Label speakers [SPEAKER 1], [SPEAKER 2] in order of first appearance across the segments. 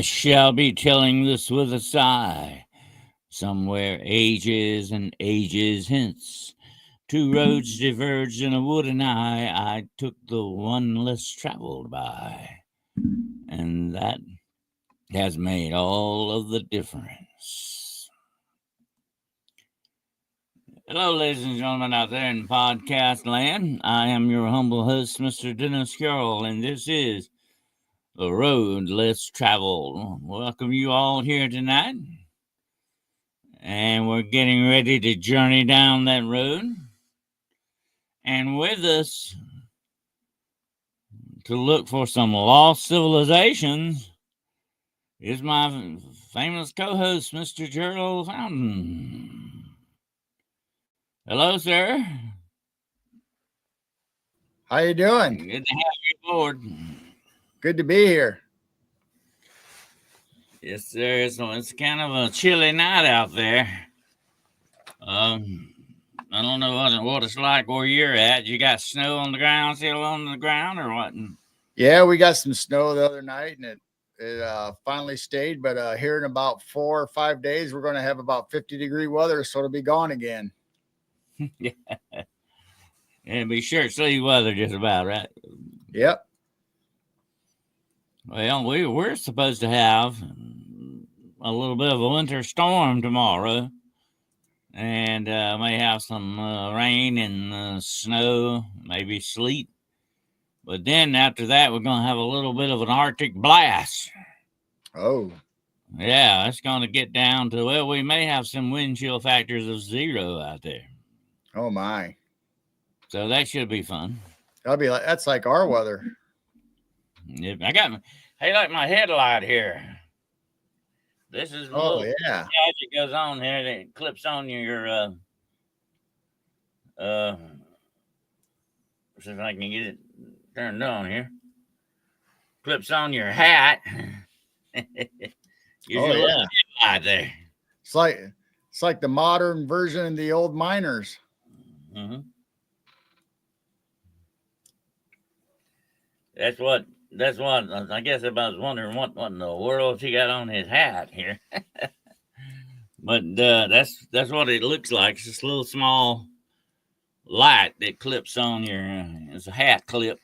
[SPEAKER 1] shall be telling this with a sigh. Somewhere ages and ages hence, two roads diverged in a wood, and I took the one less traveled by. And that has made all of the difference. Hello, ladies and gentlemen out there in podcast land. I am your humble host, Mr. Dennis Carroll, and this is The Road Less Traveled. Welcome you all here tonight. And we're getting ready to journey down that road. And with us to look for some lost civilizations is my famous co-host, Mr. Gerald Fountain. Hello, sir.
[SPEAKER 2] How you doing?
[SPEAKER 1] Good to have you aboard.
[SPEAKER 2] Good to be here.
[SPEAKER 1] Yes, sir. It's kind of a chilly night out there. I don't know what it's like where you're at. You got snow on the ground, still on the ground, or what?
[SPEAKER 2] Yeah, we got some snow the other night, and it finally stayed. But here in about 4 or 5 days, we're going to have about 50-degree weather, so it'll be gone again.
[SPEAKER 1] Yeah. It'll be shirt sleeve weather just about, right?
[SPEAKER 2] Yep.
[SPEAKER 1] Well, we're supposed to have a little bit of a winter storm tomorrow, and may have some rain and snow, maybe sleet. But then after that, we're going to have a little bit of an Arctic blast.
[SPEAKER 2] Oh.
[SPEAKER 1] Yeah, it's going to get down to, well, we may have some wind chill factors of 0 out there.
[SPEAKER 2] Oh, my.
[SPEAKER 1] So that should be fun.
[SPEAKER 2] That's like our weather.
[SPEAKER 1] Yep, like my headlight here. This is
[SPEAKER 2] yeah.
[SPEAKER 1] Gadget goes on here that clips on your see if I can get it turned on here. Clips on your hat. Headlight there.
[SPEAKER 2] It's like the modern version of the old miners.
[SPEAKER 1] Mm-hmm. That's what I guess I was wondering what in the world he got on his hat here. But that's what it looks like. It's this little small light that clips on your it's a hat clip.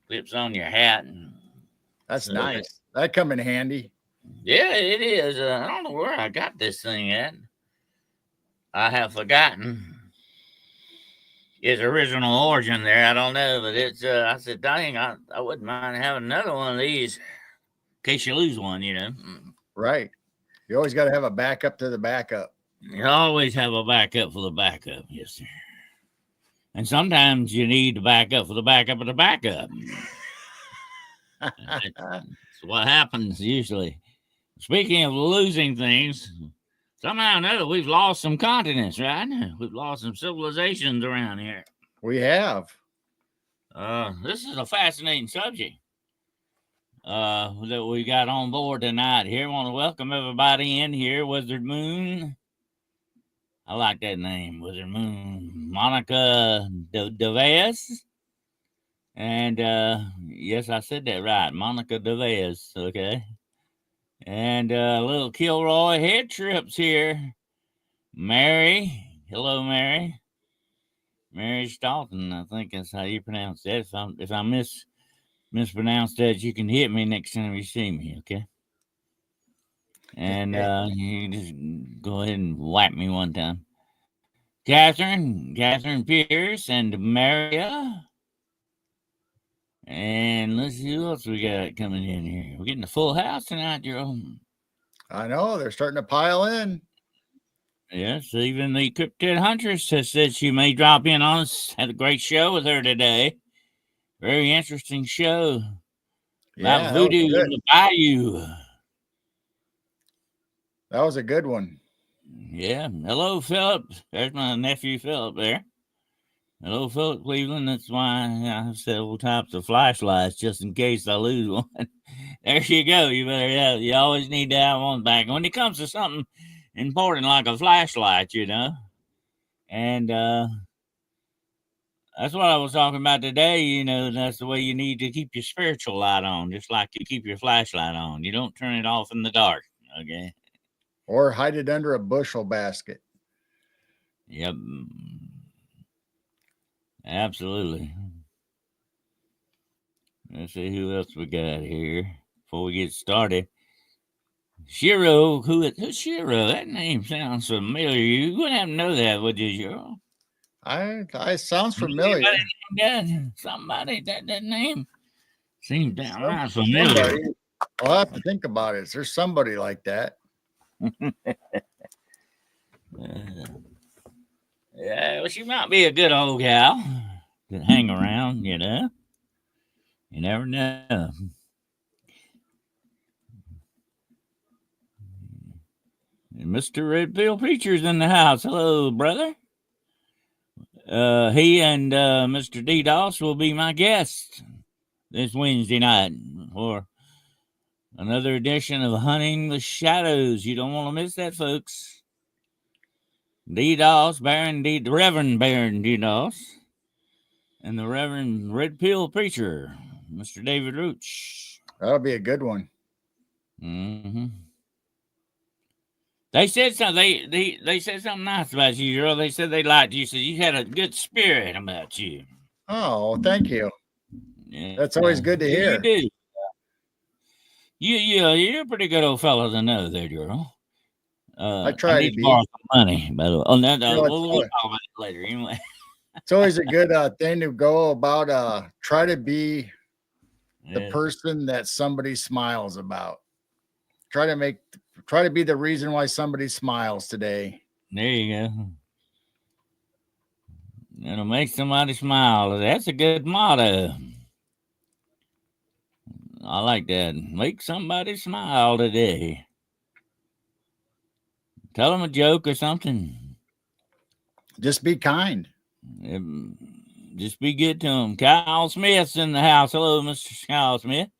[SPEAKER 1] Clips on your hat.
[SPEAKER 2] That's nice. That come in handy.
[SPEAKER 1] Yeah, it is. I don't know where I got this thing at. I have forgotten its original origin there. I don't know, but it's I said, dang, I wouldn't mind having another one of these in case you lose one, you know.
[SPEAKER 2] Right. You always got to have a backup to the backup.
[SPEAKER 1] You always have a backup for the backup, yes, sir. And sometimes you need to back up for the backup of the backup. That's what happens usually. Speaking of losing things, somehow or another, we've lost some continents, right? We've lost some civilizations around here.
[SPEAKER 2] We have.
[SPEAKER 1] This is a fascinating subject that we got on board tonight here. I want to welcome everybody in here. Wizard Moon. I like that name, Wizard Moon. Monica DeVez. And yes, I said that right. Monica DeVez. Okay. And little Kilroy Head Trips here. Mary. Hello, Mary. Mary Staunton, I think that's how you pronounce that. If I mispronounced that, you can hit me next time you see me, okay? And you just go ahead and whack me one time. Catherine Pierce, and Maria. And let's see who else we got coming in here. We're getting a full house tonight, Jerome.
[SPEAKER 2] I know. They're starting to pile in.
[SPEAKER 1] Yes, even the Cryptid Huntress has said she may drop in on us. Had a great show with her today. Very interesting show. About voodoo in the bayou.
[SPEAKER 2] That was a good one.
[SPEAKER 1] Yeah. Hello, Philip. There's my nephew, Philip, there. Hello, Philip Cleveland. That's why I have several types of flashlights just in case I lose one. There you go. You always need to have one back. When it comes to something important like a flashlight, you know. And That's what I was talking about today. You know, that's the way you need to keep your spiritual light on, just like you keep your flashlight on. You don't turn it off in the dark. Okay.
[SPEAKER 2] Or hide it under a bushel basket.
[SPEAKER 1] Yep. Absolutely. Let's see who else we got here before we get started. Shiro, who's Shiro? That name sounds familiar. You wouldn't have to know that, would you, Shiro?
[SPEAKER 2] I sounds familiar.
[SPEAKER 1] Somebody that name seems downright
[SPEAKER 2] Somebody.
[SPEAKER 1] familiar.
[SPEAKER 2] I'll have to think about it. There's somebody like that.
[SPEAKER 1] Yeah, well, she might be a good old gal to hang around, you know. You never know. Mr. Redfield Preacher's in the house. Hello, brother. He and Mr. DDoS will be my guests this Wednesday night for another edition of Hunting the Shadows. You don't want to miss that, folks. DDoS, the Reverend Baron DDoS, and the Reverend Red Pill Preacher, Mr. David Rooch.
[SPEAKER 2] That'll be a good one.
[SPEAKER 1] Mm-hmm. They said something. They said something nice about you, girl. They said they liked you. Said you had a good spirit about you.
[SPEAKER 2] Oh, thank you.
[SPEAKER 1] Yeah,
[SPEAKER 2] that's always good to hear.
[SPEAKER 1] You do. You're a pretty good old fellow to know there, girl.
[SPEAKER 2] I try
[SPEAKER 1] need
[SPEAKER 2] to be.
[SPEAKER 1] Borrow some money, by the way. Oh, no, we'll talk about it later. Anyway,
[SPEAKER 2] it's always a good thing to go about. Try to be the person that somebody smiles about. Try to be the reason why somebody smiles today.
[SPEAKER 1] There you go. It'll make somebody smile. That's a good motto. I like that. Make somebody smile today. Tell them a joke or something.
[SPEAKER 2] Just be kind.
[SPEAKER 1] Just be good to them. Kyle Smith's in the house. Hello, Mr. Kyle Smith.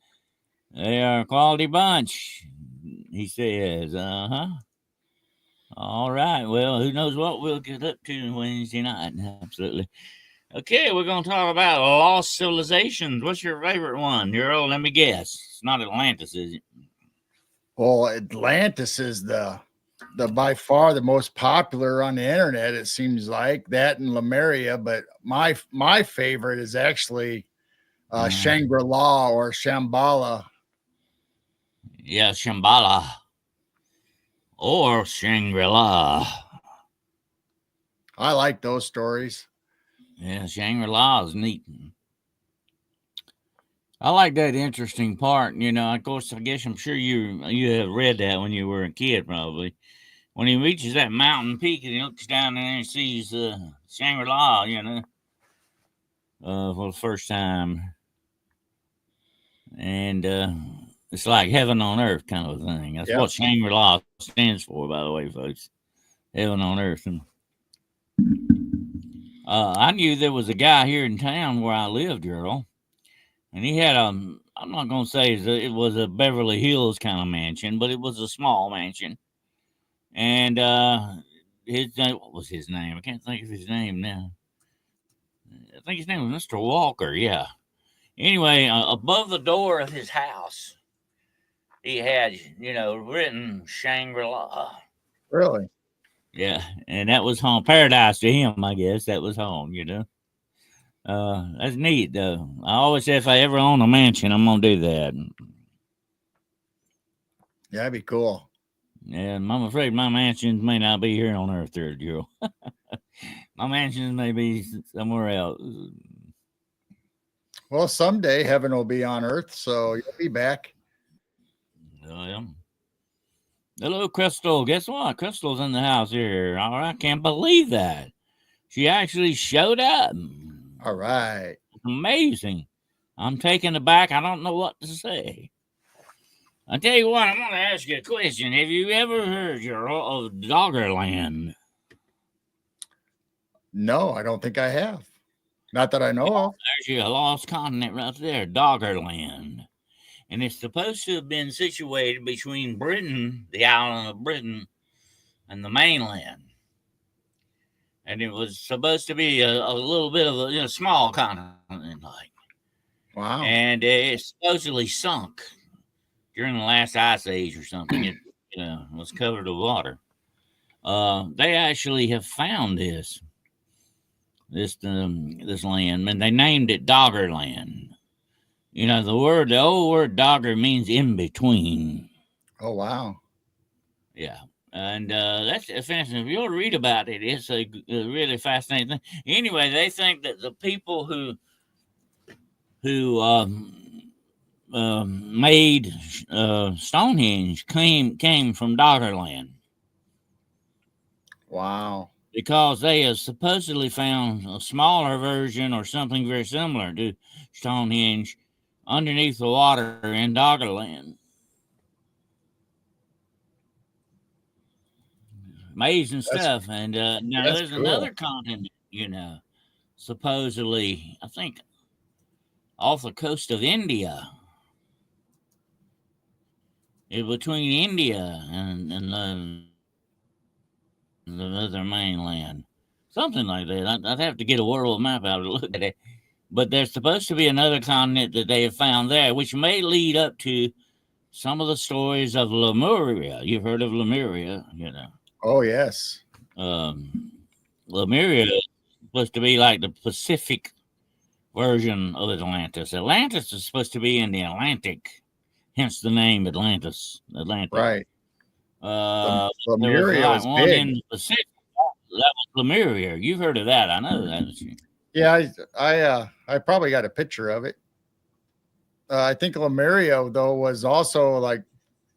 [SPEAKER 1] They are a quality bunch, he says. All right. Well, who knows what we'll get up to Wednesday night. Absolutely. Okay, we're going to talk about lost civilizations. What's your favorite one? Let me guess. It's not Atlantis, is it?
[SPEAKER 2] Well, Atlantis is the by far the most popular on the internet. It seems like that and Lemuria, but my favorite is actually Shangri-La or Shambhala.
[SPEAKER 1] Yeah, Shambhala or Shangri-La.
[SPEAKER 2] I like those stories.
[SPEAKER 1] Yeah, Shangri-La is neat. I like that interesting part. You know, of course, I guess I'm sure you have read that when you were a kid, probably. When he reaches that mountain peak and he looks down there and sees Shangri-La, you know, for the first time. And it's like heaven on earth kind of a thing. That's what Shangri-La stands for, by the way, folks. Heaven on earth. And I knew there was a guy here in town where I lived, girl. And he had I'm not going to say it was a Beverly Hills kind of mansion, but it was a small mansion. And what was his name? I can't think of his name now. I think his name was Mr. Walker, yeah. Anyway, above the door of his house, he had, written Shangri-La.
[SPEAKER 2] Really?
[SPEAKER 1] Yeah, and that was home. Paradise to him, I guess. That was home, That's neat, though. I always say if I ever own a mansion, I'm going to do that.
[SPEAKER 2] Yeah, that'd be cool.
[SPEAKER 1] Yeah, I'm afraid my mansions may not be here on Earth, there, Joe. My mansions may be somewhere else.
[SPEAKER 2] Well, someday heaven will be on Earth, so you'll be back.
[SPEAKER 1] Hello, Crystal. Guess what? Crystal's in the house here. All right, I can't believe that. She actually showed up.
[SPEAKER 2] All right.
[SPEAKER 1] Amazing. I'm taken aback. I don't know what to say. I tell you what, I'm going to ask you a question. Have you ever heard of Doggerland?
[SPEAKER 2] No, I don't think I have. Not that I know of.
[SPEAKER 1] There's a lost continent right there, Doggerland. And it's supposed to have been situated between Britain, the island of Britain, and the mainland. and it was supposed to be a little bit of a small continent, like,
[SPEAKER 2] Wow.
[SPEAKER 1] and it supposedly sunk during the last ice age or something. It was covered with water. They actually have found this land, and they named it Doggerland. The old word Dogger means in between.
[SPEAKER 2] Oh, wow.
[SPEAKER 1] Yeah. And that's fascinating. If you'll read about it, it's a really fascinating thing. Anyway, they think that the people who made Stonehenge came from Doggerland
[SPEAKER 2] Wow.
[SPEAKER 1] because they have supposedly found a smaller version or something very similar to Stonehenge underneath the water in Doggerland. Amazing
[SPEAKER 2] That's
[SPEAKER 1] stuff. And now
[SPEAKER 2] that's
[SPEAKER 1] there's another
[SPEAKER 2] cool.
[SPEAKER 1] continent, supposedly, I think, off the coast of India. Between India and the other mainland. Something like that. I'd have to get a world map out to look at it. But there's supposed to be another continent that they have found there, which may lead up to some of the stories of Lemuria. You've heard of Lemuria.
[SPEAKER 2] Oh, yes.
[SPEAKER 1] Um, Lemuria is supposed to be like the Pacific version of Atlantis. Atlantis is supposed to be in the Atlantic, hence the name Atlantis. Atlantic.
[SPEAKER 2] Right.
[SPEAKER 1] There was
[SPEAKER 2] Lemuria
[SPEAKER 1] like
[SPEAKER 2] was
[SPEAKER 1] one
[SPEAKER 2] big.
[SPEAKER 1] in the Pacific. That was Lemuria. You've heard of that? I know that.
[SPEAKER 2] Yeah, I probably got a picture of it. I think Lemuria though was also like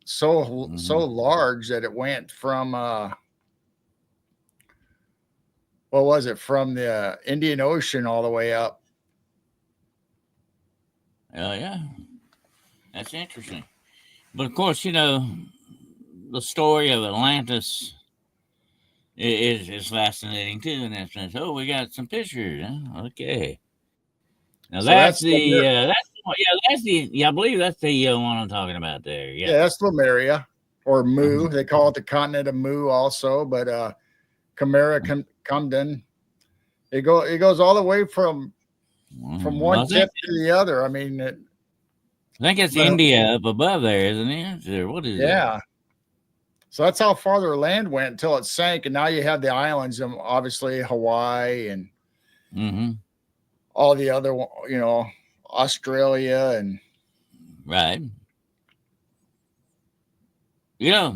[SPEAKER 2] so large that it went from what was it, from the Indian Ocean all the way up.
[SPEAKER 1] Yeah, that's interesting. But of course, the story of Atlantis is fascinating too in that sense. Oh, we got some pictures. Huh? Okay. Now
[SPEAKER 2] So
[SPEAKER 1] that's
[SPEAKER 2] that's
[SPEAKER 1] the I believe that's the one I'm talking about there.
[SPEAKER 2] yeah,
[SPEAKER 1] Yeah.
[SPEAKER 2] that's Lemuria or Mu.
[SPEAKER 1] Mhm.
[SPEAKER 2] They call it the continent of Mu also, but Chimera Cumden. It goes all the way from
[SPEAKER 1] Well,
[SPEAKER 2] one tip to the other. I mean,
[SPEAKER 1] I think it's
[SPEAKER 2] but
[SPEAKER 1] India up above there, isn't it? Or what is it?
[SPEAKER 2] yeah. So that's how far their land went until it sank, and now you have the islands, and obviously Hawaii and
[SPEAKER 1] Mm-hmm.
[SPEAKER 2] all the other, Australia and
[SPEAKER 1] Right. Yeah.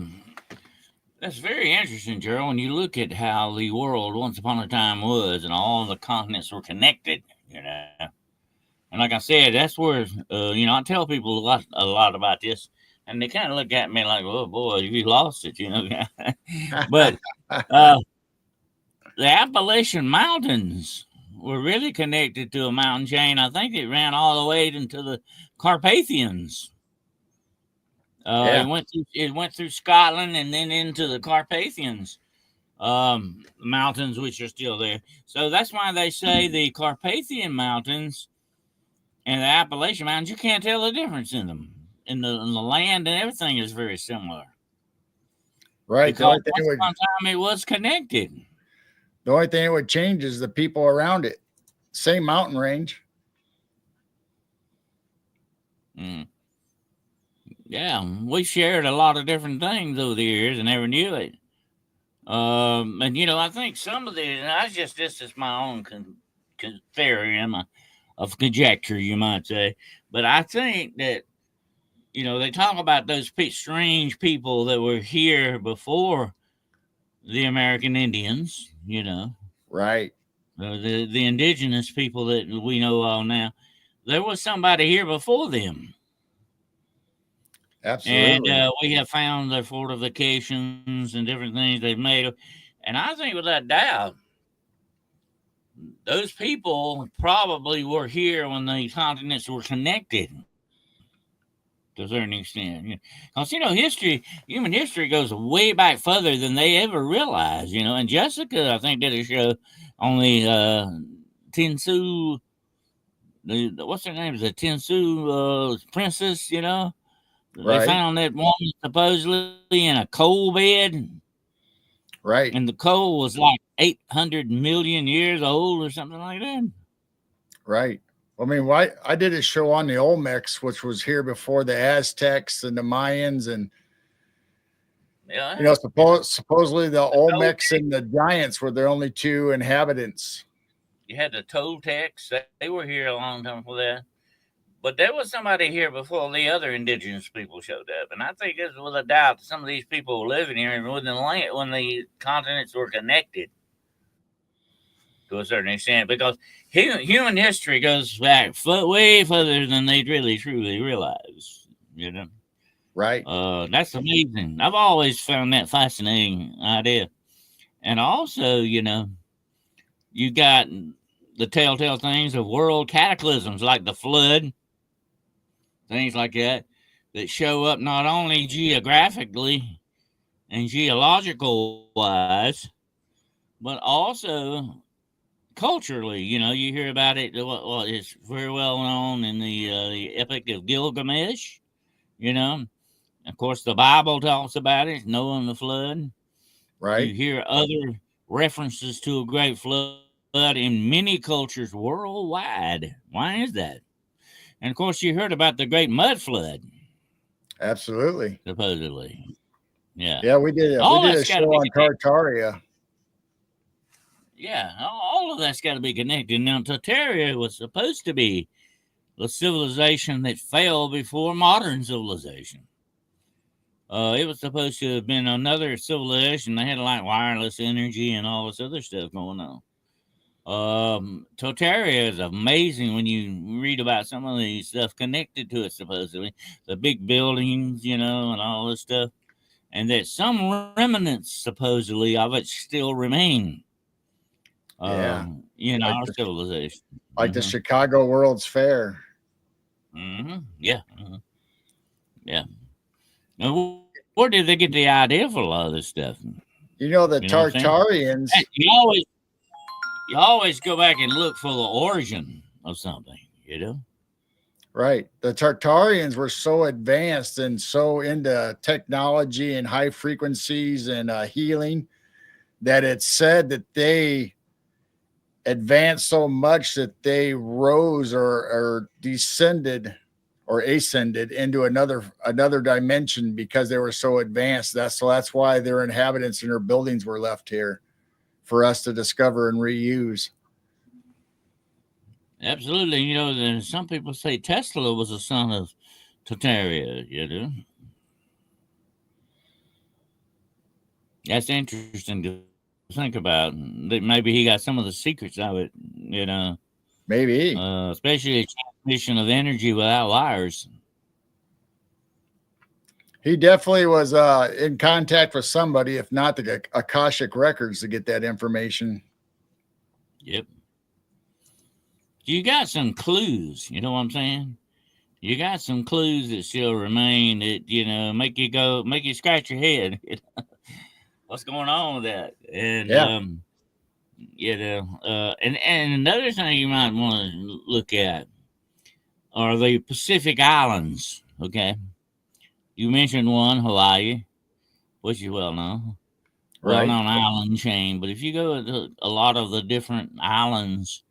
[SPEAKER 1] That's very interesting, Gerald. When you look at how the world once upon a time was, and all the continents were connected, and like I said, that's where I tell people a lot about this, and they kind of look at me like, "Oh boy, you lost it," But uh, the Appalachian Mountains were really connected to a mountain chain. I think it ran all the way into the Carpathians.
[SPEAKER 2] yeah,
[SPEAKER 1] It went through Scotland and then into the Carpathians mountains, which are still there. So that's why they say the Carpathian Mountains and the Appalachian Mountains, you can't tell the difference in them. In the land and everything is very similar
[SPEAKER 2] right.
[SPEAKER 1] because once upon a time it was connected.
[SPEAKER 2] The only thing it would change is the people around it. Same mountain range.
[SPEAKER 1] Mm. Yeah, we shared a lot of different things over the years and never knew it. And I think some of this is my own theory of conjecture, you might say, but I think that they talk about those strange people that were here before the American Indians,
[SPEAKER 2] Right.
[SPEAKER 1] the indigenous people that we know all now. There was somebody here before them. And
[SPEAKER 2] Absolutely.
[SPEAKER 1] we have found their fortifications and different things they've made. And I think without doubt, those people probably were here when the continents were connected to a certain extent. Because, human history goes way back further than they ever realized, And Jessica, I think, did a show on the Tinsu, what's her name? The Tinsu princess, They
[SPEAKER 2] Right.
[SPEAKER 1] found that woman supposedly in a coal bed.
[SPEAKER 2] Right.
[SPEAKER 1] And the coal was like 800 million years old or something like that.
[SPEAKER 2] Right. I mean, why I did a show on the Olmecs, which was here before the Aztecs and the Mayans, and
[SPEAKER 1] Yeah.
[SPEAKER 2] supposedly the
[SPEAKER 1] The
[SPEAKER 2] Olmecs
[SPEAKER 1] Toltecs,
[SPEAKER 2] and the Giants were the only two inhabitants.
[SPEAKER 1] you had the Toltecs, they were here a long time before that. But there was somebody here before the other indigenous people showed up. And I think this was a doubt some of these people were living here when the continents were connected to a certain extent, because human history goes back way further than they really truly realize. You know,
[SPEAKER 2] Right.
[SPEAKER 1] that's amazing. I've always found that fascinating idea. And also, you got the telltale things of world cataclysms like the flood, things like that show up not only geographically and geological wise, but also culturally. You hear about it. What is very well known in the Epic of Gilgamesh. You know, of course, the Bible talks about it, Noah and the flood.
[SPEAKER 2] Right.
[SPEAKER 1] You hear other references to a great flood in many cultures worldwide. Why is that? And of course, you heard about the great mud flood,
[SPEAKER 2] Absolutely.
[SPEAKER 1] supposedly. Yeah.
[SPEAKER 2] Yeah, we
[SPEAKER 1] All
[SPEAKER 2] did a
[SPEAKER 1] that's got to
[SPEAKER 2] show
[SPEAKER 1] be
[SPEAKER 2] on
[SPEAKER 1] connected.
[SPEAKER 2] Tartaria.
[SPEAKER 1] Yeah, all of that's got to be connected. Now, Tartaria was supposed to be the civilization that fell before modern civilization. It was supposed to have been another civilization. They had like wireless energy and all this other stuff going on. Tartaria is amazing when you read about some of the stuff connected to it, supposedly. The big buildings, and all this stuff. And that some remnants, supposedly, of it still remain
[SPEAKER 2] Yeah.
[SPEAKER 1] in
[SPEAKER 2] Like
[SPEAKER 1] our
[SPEAKER 2] the
[SPEAKER 1] civilization.
[SPEAKER 2] like the Chicago World's Fair.
[SPEAKER 1] Yeah. Yeah. Now, where did they get the idea for a lot of this stuff?
[SPEAKER 2] You know, the
[SPEAKER 1] You know what I'm saying?
[SPEAKER 2] Tartarians.
[SPEAKER 1] You always go back and look for the origin of something,
[SPEAKER 2] Right. The Tartarians were so advanced and so into technology and high frequencies and healing that it's said that they advanced so much that they rose or descended or ascended into another dimension because they were so advanced. That's why their inhabitants and their buildings were left here for us to discover and reuse.
[SPEAKER 1] Absolutely. Then some people say Tesla was a son of Tartaria, That's interesting to think about. That maybe he got some of the secrets of it,
[SPEAKER 2] Maybe.
[SPEAKER 1] especially transmission of energy without wires.
[SPEAKER 2] He definitely was in contact with somebody, if not the Akashic records, to get that information.
[SPEAKER 1] Yep. You got some clues, you know what I'm saying? You got some clues that still remain that, make you scratch your head. What's going on with that? And,
[SPEAKER 2] Yeah.
[SPEAKER 1] and another thing you might want to look at are the Pacific Islands, okay? You mentioned one, Hawaii, which is well-known
[SPEAKER 2] Right.
[SPEAKER 1] island chain. But if you go to a lot of the different islands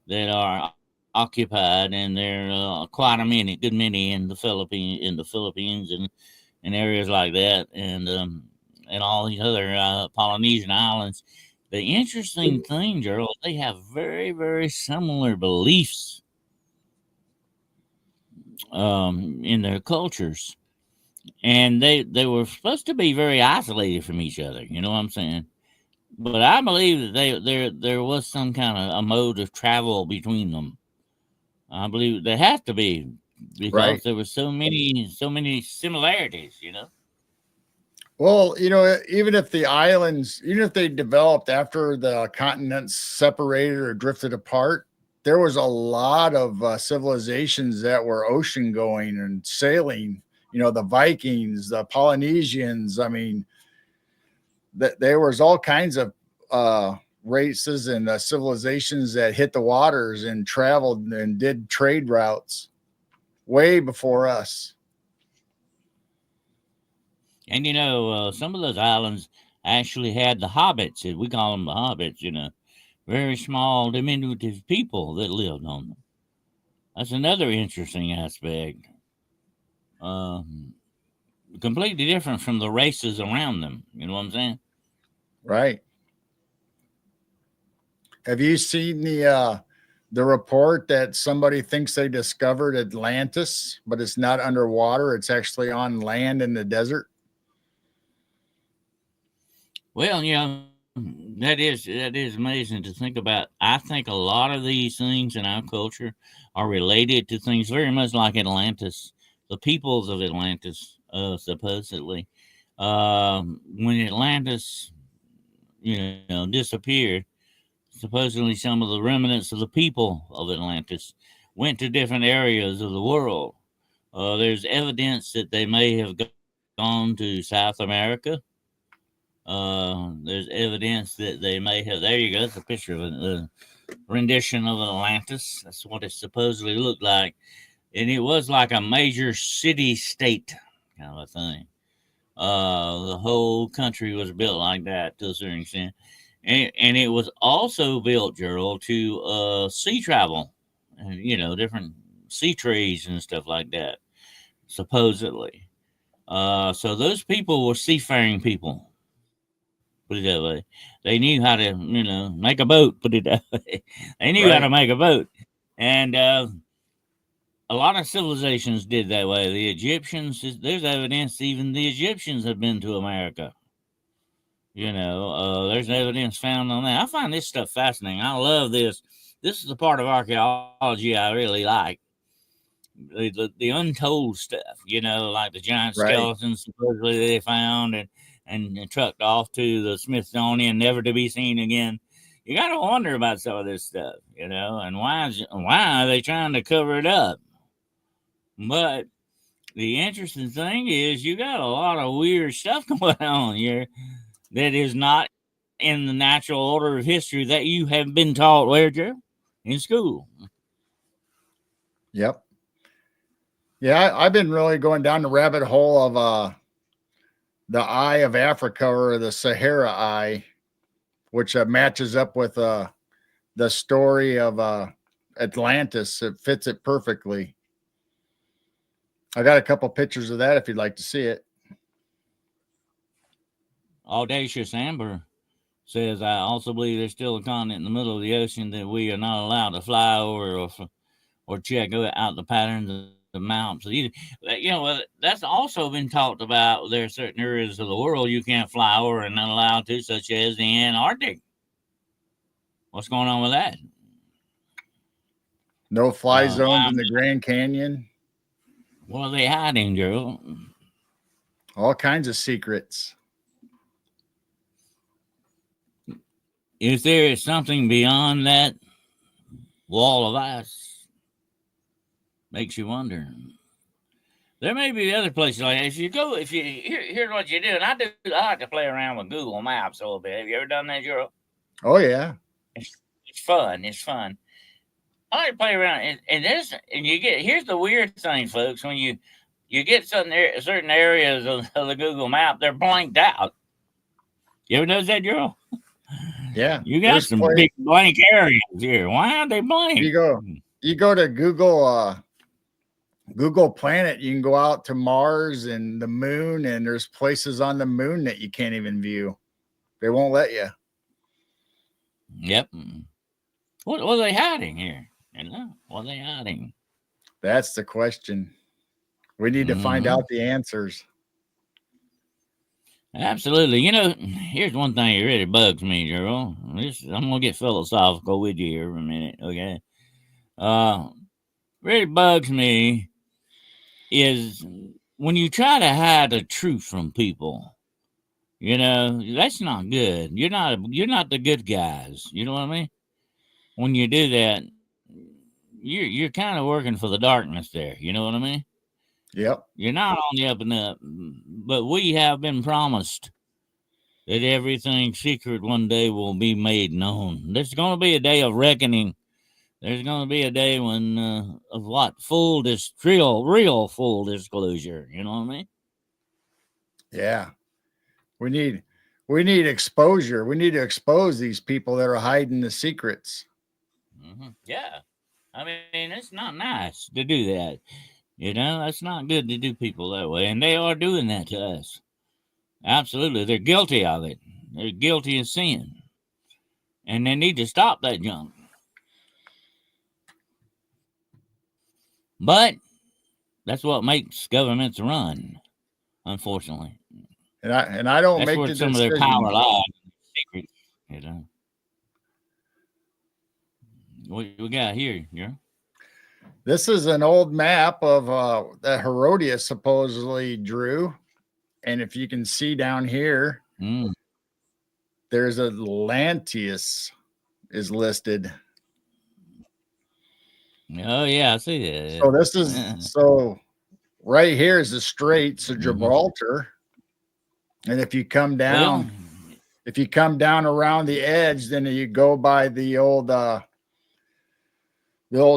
[SPEAKER 1] that are occupied, and there are quite good many in the Philippines and areas like that, and all these other Polynesian islands. The interesting thing, Gerald, they have very, very similar beliefs in their cultures, and they were supposed to be very isolated from each other. You know what I'm saying? But I believe that there was some kind of a mode of travel between them. I believe there has to be,
[SPEAKER 2] Right.
[SPEAKER 1] because there were so many similarities.
[SPEAKER 2] Well, even if the islands, even if they developed after the continents separated or drifted apart, there was a lot of civilizations that were ocean going and sailing. The Vikings, the Polynesians. I mean, there was all kinds of races and civilizations that hit the waters and traveled and did trade routes way before us.
[SPEAKER 1] And some of those islands actually had the hobbits. We call them the hobbits, very small, diminutive people that lived on them. That's another interesting aspect. Um, Completely different from the races around them. You know what I'm saying?
[SPEAKER 2] Right. Have you seen the report that somebody thinks they discovered Atlantis, but it's not underwater? It's actually on land in the desert.
[SPEAKER 1] Well, that is amazing to think about. I think a lot of these things in our culture are related to things very much like Atlantis, the peoples of Atlantis, supposedly. When Atlantis, disappeared, supposedly some of the remnants of the people of Atlantis went to different areas of the world. There's evidence that they may have gone to South America. There's evidence that they may have. There you go. That's a picture of a rendition of Atlantis. That's what it supposedly looked like, and it was like a major city-state kind of a thing. The whole country was built like that to a certain extent, and it was also built, Gerald, to sea travel, and different sea trees and stuff like that. Supposedly, so those people were seafaring people. Put it that way. They knew how to, make a boat. Put it that way. They knew how to
[SPEAKER 2] Right.
[SPEAKER 1] make a boat, and a lot of civilizations did that way. The Egyptians, there's evidence even the Egyptians have been to America. There's evidence found on that. I find this stuff fascinating. I love this. This is the part of archaeology I really like. The untold stuff, like the giant
[SPEAKER 2] Right.
[SPEAKER 1] skeletons supposedly they found and trucked off to the Smithsonian, never to be seen again. You got to wonder about some of this stuff, and why are they trying to cover it up? But the interesting thing is, you got a lot of weird stuff going on here that is not in the natural order of history that you have been taught where, Joe? In school.
[SPEAKER 2] Yep. Yeah, I've been really going down the rabbit hole of the Eye of Africa, or the Sahara Eye, which matches up with the story of Atlantis. It fits it perfectly. I got a couple pictures of that if you'd like to see it.
[SPEAKER 1] Audacious Amber says, I also believe there's still a continent in the middle of the ocean that we are not allowed to fly over or check out the patterns of maps. That's also been talked about. There are certain areas of the world you can't fly over and not allowed to, such as the Antarctic. What's going on with that?
[SPEAKER 2] No fly zones
[SPEAKER 1] Why?
[SPEAKER 2] in the Grand Canyon.
[SPEAKER 1] What are they hiding, Joe?
[SPEAKER 2] All kinds of secrets.
[SPEAKER 1] If there is something beyond that wall of ice, makes you wonder. There may be other places like that. Here's what you do, and I like to play around with Google Maps a little bit. Have you ever done that, Gerald?
[SPEAKER 2] Oh yeah.
[SPEAKER 1] It's fun. It's fun. I like to play around, and you get here's the weird thing, folks. When you get certain areas of the Google map, they're blanked out. You ever notice that, Gerald?
[SPEAKER 2] Yeah.
[SPEAKER 1] You got
[SPEAKER 2] There's
[SPEAKER 1] some big blank areas here. Why are they blank?
[SPEAKER 2] You go to Google Planet, you can go out to Mars and the moon, and there's places on the moon that you can't even view. They won't let you.
[SPEAKER 1] Yep. What are they hiding here? What are they hiding?
[SPEAKER 2] That's the question. We need to find out the answers.
[SPEAKER 1] Absolutely. Here's one thing that really bugs me, Gerald. I'm gonna get philosophical with you here for a minute, okay? Really bugs me is when you try to hide the truth from people. That's not good. You're not the good guys. You know what I mean? When you do that, you're kind of working for the darkness there. You know what I mean?
[SPEAKER 2] Yep.
[SPEAKER 1] You're not on the up and up, but we have been promised that everything secret one day will be made known. There's going to be a day of reckoning. There's going to be a day when of what real full disclosure. You know what I mean?
[SPEAKER 2] Yeah. We need We need exposure. We need to expose these people that are hiding the secrets.
[SPEAKER 1] Yeah. I mean, it's not nice to do that. You know, that's not good to do people that way. And they are doing that to us. Absolutely. They're guilty of it. They're guilty of sin. And they need to stop that junk. But that's what makes governments run, unfortunately.
[SPEAKER 2] And I don't
[SPEAKER 1] That's
[SPEAKER 2] make
[SPEAKER 1] where
[SPEAKER 2] the
[SPEAKER 1] some of their
[SPEAKER 2] decision.
[SPEAKER 1] power lies, secrets, you know. What we got here, yeah?
[SPEAKER 2] This is an old map of that Herodias supposedly drew. And if you can see down here, there's Atlantis is listed.
[SPEAKER 1] Oh yeah, I see that.
[SPEAKER 2] So this is so right here is the Straits of Gibraltar. And if you come down, around the edge, then you go by the old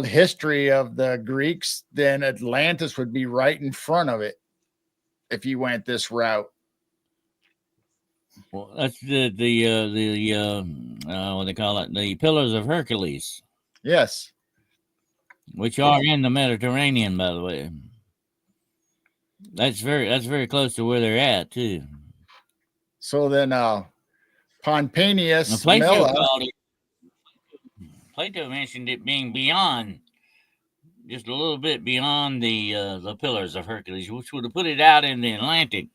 [SPEAKER 2] history of the Greeks, then Atlantis would be right in front of it if you went this route.
[SPEAKER 1] Well, that's the what they call it, the Pillars of Hercules.
[SPEAKER 2] Yes,
[SPEAKER 1] which are in the Mediterranean, by the way. That's very close to where they're at too.
[SPEAKER 2] So then, Pomponius
[SPEAKER 1] Plato
[SPEAKER 2] Mela.
[SPEAKER 1] Plato mentioned it being beyond, just a little bit beyond the Pillars of Hercules, which would have put it out in the Atlantic.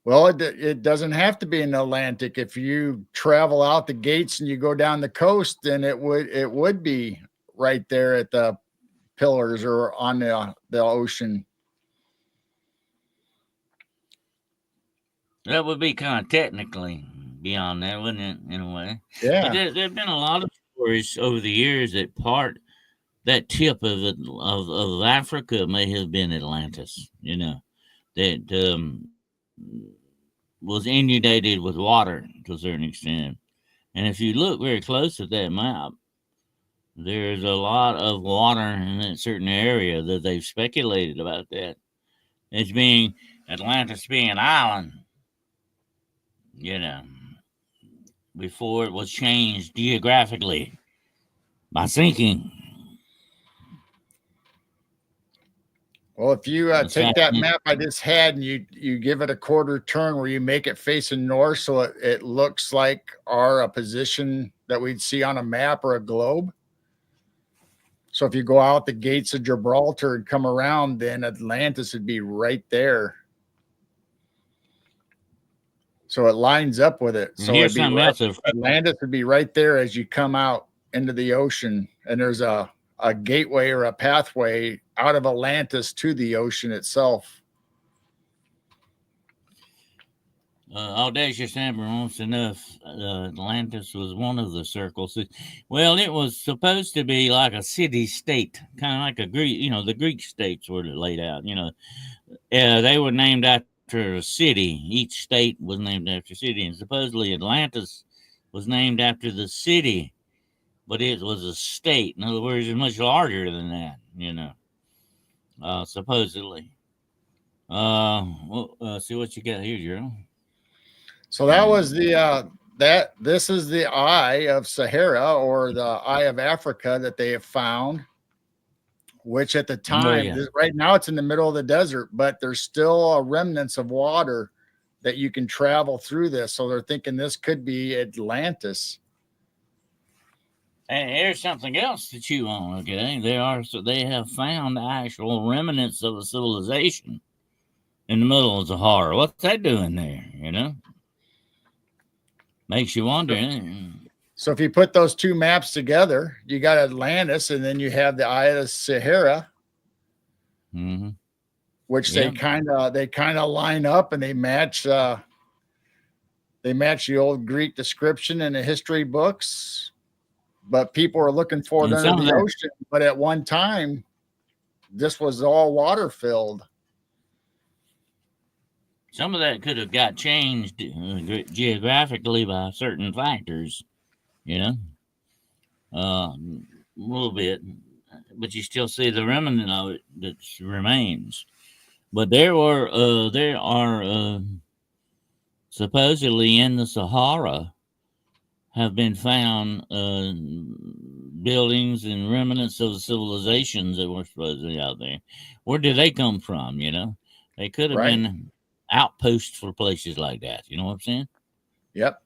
[SPEAKER 2] Well, it doesn't have to be in the Atlantic. If you travel out the gates and you go down the coast, then it would be right there at the pillars or on the ocean.
[SPEAKER 1] That would be kind of technically beyond that, wouldn't it, in a way?
[SPEAKER 2] Yeah.
[SPEAKER 1] But there have been a lot of stories over the years that that tip of it, of Africa may have been Atlantis, you know, that was inundated with water to a certain extent. And if you look very close at that map, there's a lot of water in that certain area that they've speculated about that. It's being Atlantis being an island, you know, before it was changed geographically by sinking.
[SPEAKER 2] Well, if you take that map I just had and you give it a quarter turn where you make it facing north so it looks like a position that we'd see on a map or a globe. So if you go out the gates of Gibraltar and come around, then Atlantis would be right there. So it lines up with it. So it'd be Atlantis would be right there as you come out into the ocean. And there's a gateway or a pathway out of Atlantis to the ocean itself.
[SPEAKER 1] Audacious Amber wants to know if Atlantis was one of the circles. Well, it was supposed to be like a city-state, kind of like a Greek, you know, the Greek states were laid out, you know. They were named after a city. Each state was named after a city, and supposedly Atlantis was named after the city, but it was a state. In other words, it's much larger than that, you know, supposedly. See what you got here, Gerald.
[SPEAKER 2] So that was this is the eye of Sahara or the eye of Africa that they have found, which at the time, right now it's in the middle of the desert, but there's still remnants of water that you can travel through this. So they're thinking this could be Atlantis.
[SPEAKER 1] And here's something else to chew on, okay? They have found actual remnants of a civilization in the middle of the Sahara. What's that doing there, you know? Makes you wonder.
[SPEAKER 2] So if you put those two maps together, you got Atlantis, and then you have the Eye of Sahara, which they kind of line up and they match. They match the old Greek description in the history books, but people are looking for it under the ocean. But at one time, this was all water filled.
[SPEAKER 1] Some of that could have got changed geographically by certain factors, you know, a little bit, but you still see the remnant of it that remains. But there are supposedly in the Sahara have been found buildings and remnants of civilizations that were supposedly out there. Where did they come from? They could have
[SPEAKER 2] Right.
[SPEAKER 1] been outposts for places like that. You know what I'm saying?
[SPEAKER 2] Yep.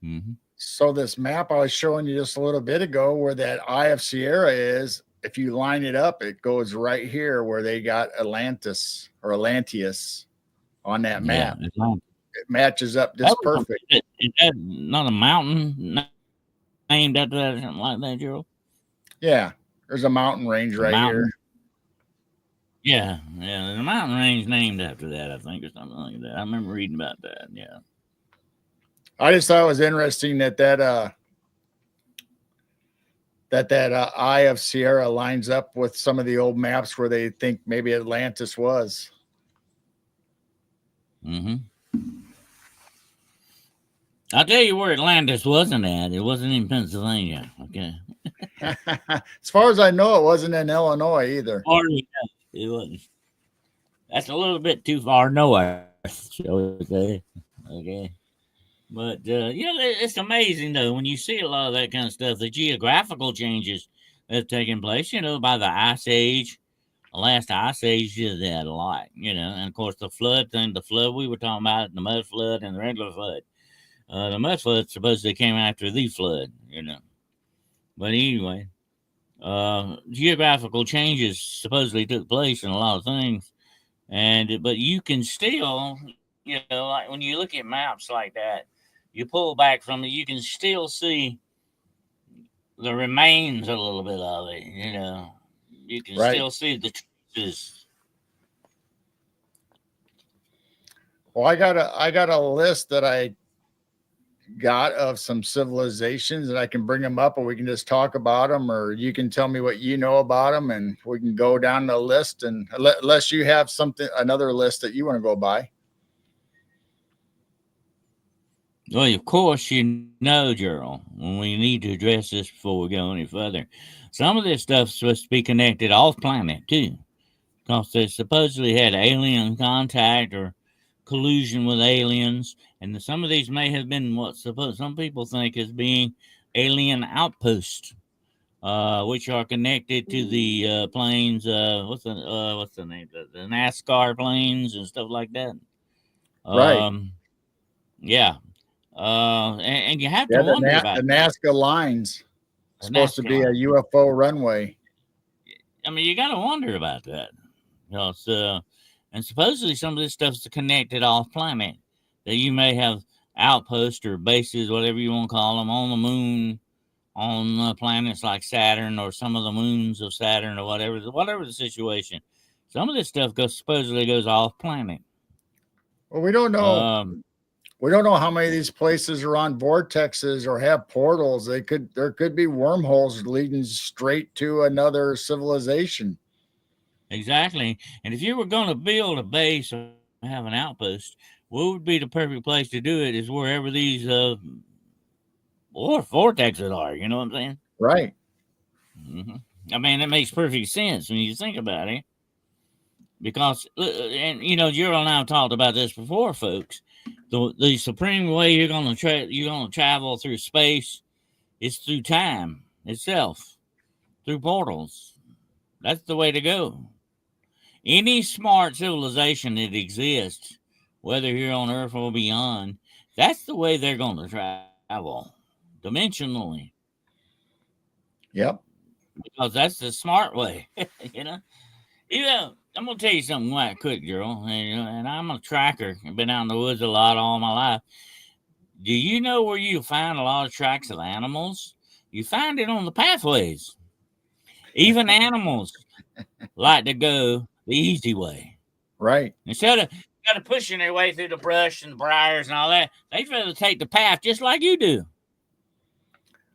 [SPEAKER 1] Mm-hmm.
[SPEAKER 2] So this map I was showing you just a little bit ago, where that Eye of Sierra is, if you line it up, it goes right here where they got Atlantis or Atlanteus on that
[SPEAKER 1] Yeah,
[SPEAKER 2] map. It matches up
[SPEAKER 1] that
[SPEAKER 2] just
[SPEAKER 1] was
[SPEAKER 2] perfect.
[SPEAKER 1] is that not a mountain named after that or something like that, Gerald?
[SPEAKER 2] Yeah, there's a mountain range
[SPEAKER 1] A
[SPEAKER 2] right here.
[SPEAKER 1] mountain? Yeah, there's a mountain range named after that, I think, or something like that. I remember reading about that. Yeah.
[SPEAKER 2] I just thought it was interesting that Eye of Sierra lines up with some of the old maps where they think maybe Atlantis was.
[SPEAKER 1] Mm-hmm. I'll tell you where Atlantis wasn't at. It wasn't in Pennsylvania. Okay.
[SPEAKER 2] As far as I know, it wasn't in Illinois either.
[SPEAKER 1] Hardly enough. It wasn't. That's a little bit too far north, shall we say. Okay. But, it's amazing, though, when you see a lot of that kind of stuff, the geographical changes that have taken place, by the Ice Age. The last Ice Age did that a lot, and of course the flood thing, the flood we were talking about, the mud flood and the regular flood. The mud flood supposedly came after the flood. But anyway, geographical changes supposedly took place in a lot of things, but you can still, like when you look at maps like that, you pull back from it, you can still see the remains a little bit of it. You can
[SPEAKER 2] Right.
[SPEAKER 1] still see the traces.
[SPEAKER 2] Well, I got a list that I got of some civilizations, and I can bring them up, or we can just talk about them, or you can tell me what you know about them, and we can go down the list. And unless you have another list that you want to go by.
[SPEAKER 1] Well, of course, Gerald, we need to address this before we go any further. Some of this stuff's supposed to be connected off planet, too, because they supposedly had alien contact or collusion with aliens, and some of these may have been what some people think as being alien outposts, which are connected to the planes. What's the name? The NASCAR planes and stuff like that.
[SPEAKER 2] Right.
[SPEAKER 1] Um, yeah. And you have to
[SPEAKER 2] Yeah,
[SPEAKER 1] wonder about
[SPEAKER 2] the Nazca lines
[SPEAKER 1] the
[SPEAKER 2] supposed to
[SPEAKER 1] NASCAR
[SPEAKER 2] be a
[SPEAKER 1] line.
[SPEAKER 2] UFO runway.
[SPEAKER 1] I mean, you got to wonder about that. And supposedly some of this stuff's connected off planet. That you may have outposts or bases, whatever you want to call them, on the moon, on planets like Saturn or some of the moons of Saturn or whatever the situation. Some of this stuff supposedly goes off planet.
[SPEAKER 2] Well, we don't know.
[SPEAKER 1] Um,
[SPEAKER 2] We don't know how many of these places are on vortexes or have portals. There could be wormholes leading straight to another civilization.
[SPEAKER 1] exactly. And if you were going to build a base or have an outpost, what would be the perfect place to do it is wherever these or vortexes are. You know what I'm saying?
[SPEAKER 2] Right.
[SPEAKER 1] hmm I mean, that makes perfect sense when you think about it. Because, and Gerald and I have talked about this before, folks. The supreme way you're gonna travel through space is through time itself, through portals. That's the way to go. Any smart civilization that exists, whether here on Earth or beyond, that's the way they're going to travel dimensionally,
[SPEAKER 2] Yep.
[SPEAKER 1] because that's the smart way. you know, I'm gonna tell you something right quick, girl. And I'm a tracker. I've been out in the woods a lot all my life. Do you know where you find a lot of tracks of animals? You find it on the pathways. Even animals like to go the easy way.
[SPEAKER 2] Right.
[SPEAKER 1] Instead of pushing their way through the brush and the briars and all that, they'd rather take the path just like you do.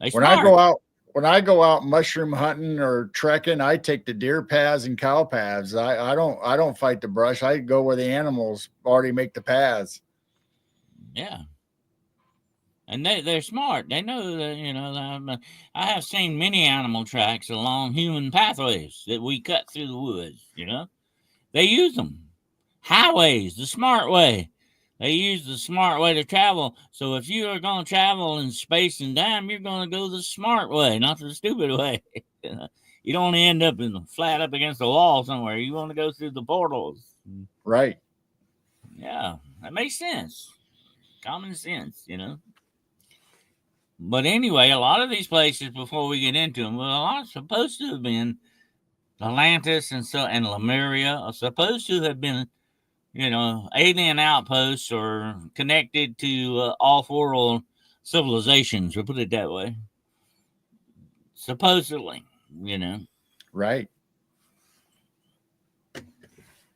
[SPEAKER 1] They
[SPEAKER 2] When I go
[SPEAKER 1] smart.
[SPEAKER 2] out when I go out mushroom hunting or trekking, I take the deer paths and cow paths. I don't fight the brush. I go where the animals already make the paths.
[SPEAKER 1] Yeah. And they're smart. They know that, I have seen many animal tracks along human pathways that we cut through the woods. They use them. Highways, the smart way. They use the smart way to travel. So if you are going to travel in space and time, you're going to go the smart way, not the stupid way. You don't want to end up in flat up against the wall somewhere. You want to go through the portals.
[SPEAKER 2] Right.
[SPEAKER 1] Yeah, that makes sense. Common sense. But anyway, a lot of these places, before we get into them, well, a lot supposed to have been Atlantis and Lemuria are supposed to have been, alien outposts or connected to off-world civilizations. We'll put it that way. Supposedly, you know.
[SPEAKER 2] Right.